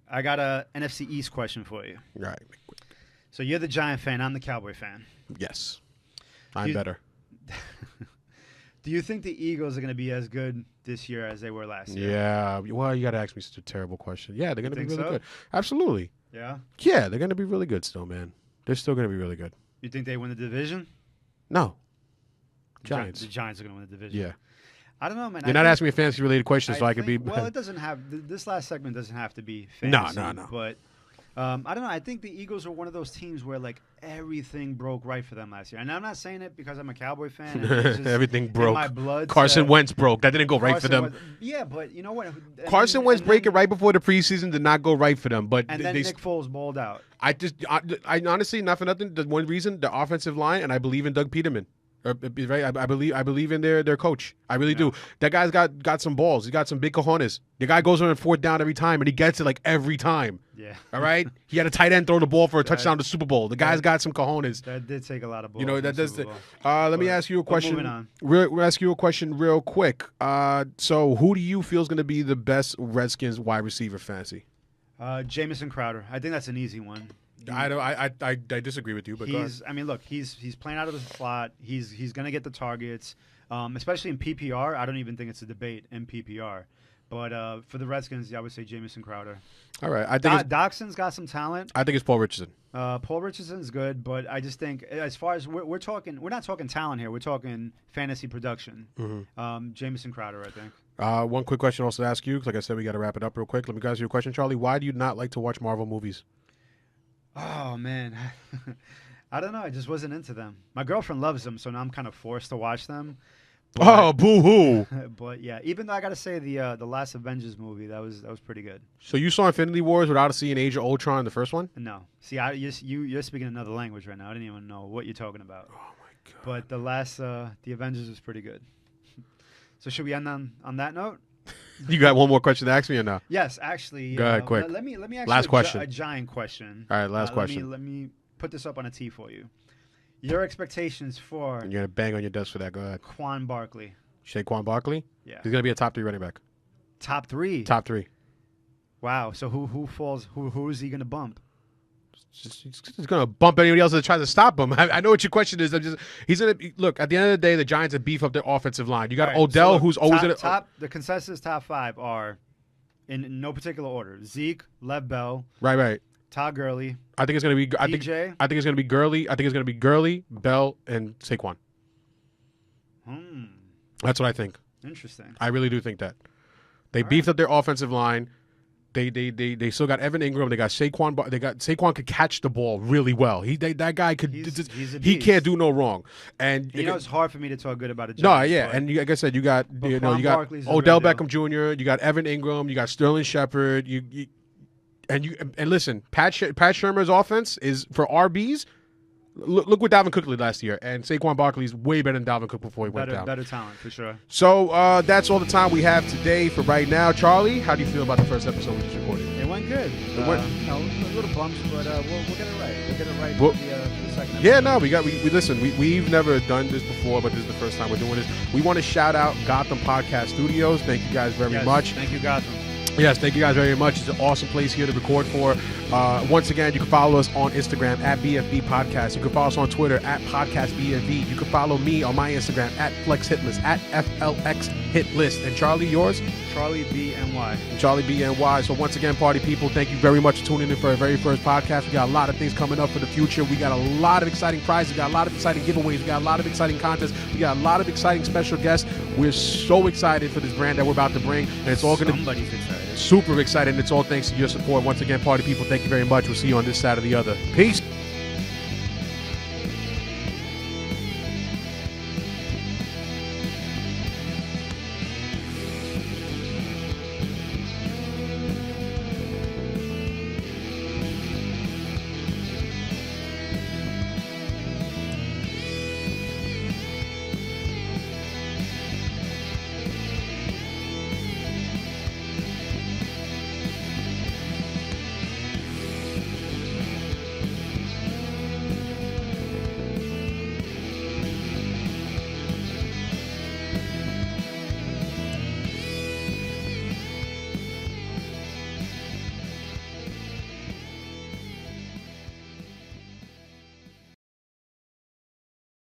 I got a NFC East question for you.
All right.
So you're the Giant fan. I'm the Cowboy fan.
Yes. I'm better.
Do you think the Eagles are going to be as good this year as they were last year?
Yeah. Well, you got to ask me such a terrible question. Yeah, they're going to be
think
really
so?
good. Absolutely.
Yeah?
Yeah, they're going to be really good still, man. They're still going to be really good.
You think they win the division?
No.
The
Giants.
The Giants are going to win the division.
Yeah.
I don't know, man.
You're not asking me a fantasy-related question, so I could be...
Well, it doesn't have... This last segment doesn't have to be
No,
fantasy.
no.
But I don't know. I think the Eagles are one of those teams where, like, everything broke right for them last year. And I'm not saying it because I'm a Cowboy fan. It's just
Everything
in
broke.
my blood.
Carson Wentz broke. That didn't go right for
Carson
them.
Wentz- yeah, but you know what?
Carson Wentz breaking right before the preseason did not go right for them. But
And then Nick Foles balled out.
I honestly, not for nothing, the one reason, the offensive line, and I believe in Doug Peterman. Right, I believe in their coach. I really do. That guy's got some balls. He got some big cojones. The guy goes on 4th down every time, and he gets it like every time.
Yeah.
All right. He had a tight end throw the ball for a touchdown to the Super Bowl. The guy's got some cojones.
That did take a lot of balls.
You know that
in the
does.
Super
Let me ask you a question.
moving on.
We'll ask you a question real quick. So who do you feel is going to be the best Redskins wide receiver fantasy?
Jamison Crowder. I think that's an easy one.
I disagree with you, but go ahead.
I mean, look, he's playing out of the slot. He's going to get the targets, especially in PPR. I don't even think it's a debate in PPR. But for the Redskins, I would say Jamison Crowder.
All right, I think
Doxson's got some talent.
I think it's Paul Richardson.
Paul Richardson's good, but I just think as far as we're not talking talent here. We're talking fantasy production.
Mm-hmm.
Jamison Crowder, I think.
One quick question also to ask you, 'cause like I said, we got to wrap it up real quick. Let me ask you a question, Charlie. Why do you not like to watch Marvel movies?
Oh man, I don't know. I just wasn't into them. My girlfriend loves them, so now I'm kind of forced to watch them.
Oh, boo-hoo.
But yeah, even though I gotta say the last Avengers movie that was pretty good.
So you saw Infinity Wars without seeing Age of Ultron, the first one?
No, see, you're speaking another language right now. I didn't even know what you're talking about.
Oh my god!
But the last the Avengers was pretty good. So should we end on that note?
You got one more question to ask me or no?
Yes, actually.
Go ahead, quick.
Let me ask
Last
you
question.
a giant question.
All right, last question.
Let me put this up on a tee for you. Your expectations for
You're gonna bang on your desk for that. Go ahead.
Quan Barkley.
Saquon Barkley?
Yeah.
He's gonna be a top 3 running back.
Top 3.
Top 3.
Wow. So who falls? Who is he gonna bump?
He's gonna bump anybody else that tries to stop him. I know what your question is. He's gonna look. At the end of the day, the Giants have beef up their offensive line. You got
All right,
Odell,
so look,
who's always
top. The consensus top 5 are in no particular order: Zeke, Lev Bell,
right.
Todd Gurley.
I think it's gonna be. I think it's gonna be Gurley. I think it's gonna be Gurley, Bell, and Saquon. That's what I think.
Interesting.
I really do think that they beefed up their offensive line. They still got Evan Ingram. They got Saquon. Saquon could catch the ball really well. That guy could.
He's a
he
beast.
can't do no wrong. And
You know, it's hard for me to talk good about a
no,
Giants.
yeah,
but
and like I said, you got
Quan Barkley's the
Odell
real deal.
Beckham Jr. You got Evan Ingram. You got Sterling Shepard. And listen, Pat Shurmur's offense is for RBs. Look what Dalvin Cook did last year, and Saquon Barkley is way better than Dalvin Cook before he went down.
Better talent for sure.
So that's all the time we have today for right now. Charlie, how do you feel about the first episode we just recorded?
It went good.
went-
A little bumps, but we'll get it right. We'll get it right
Well-
for the second
Yeah,
episode.
no, we listen. We've never done this before, but this is the first time we're doing this. We want to shout out Gotham Podcast Studios. Thank you guys very
Yes,
much.
Thank you, Gotham.
Yes, thank you guys very much. It's an awesome place here to record for. Once again, you can follow us on Instagram at BFB Podcast. You can follow us on Twitter at Podcast BFB. You can follow me on my Instagram at Flex Hitlist, at FLX Hitlist. And Charlie, yours?
Charlie BNY.
Charlie BNY. So once again, party people, thank you very much for tuning in for our very first podcast. We got a lot of things coming up for the future. We got a lot of exciting prizes. We got a lot of exciting giveaways. We got a lot of exciting contests. We got a lot of exciting special guests. We're so excited for this brand that we're about to bring. And it's all going to be
Somebody's excited.
super excited. And it's all thanks to your support. Once again, party people, thank you very much. We'll see you on this side or the other. Peace.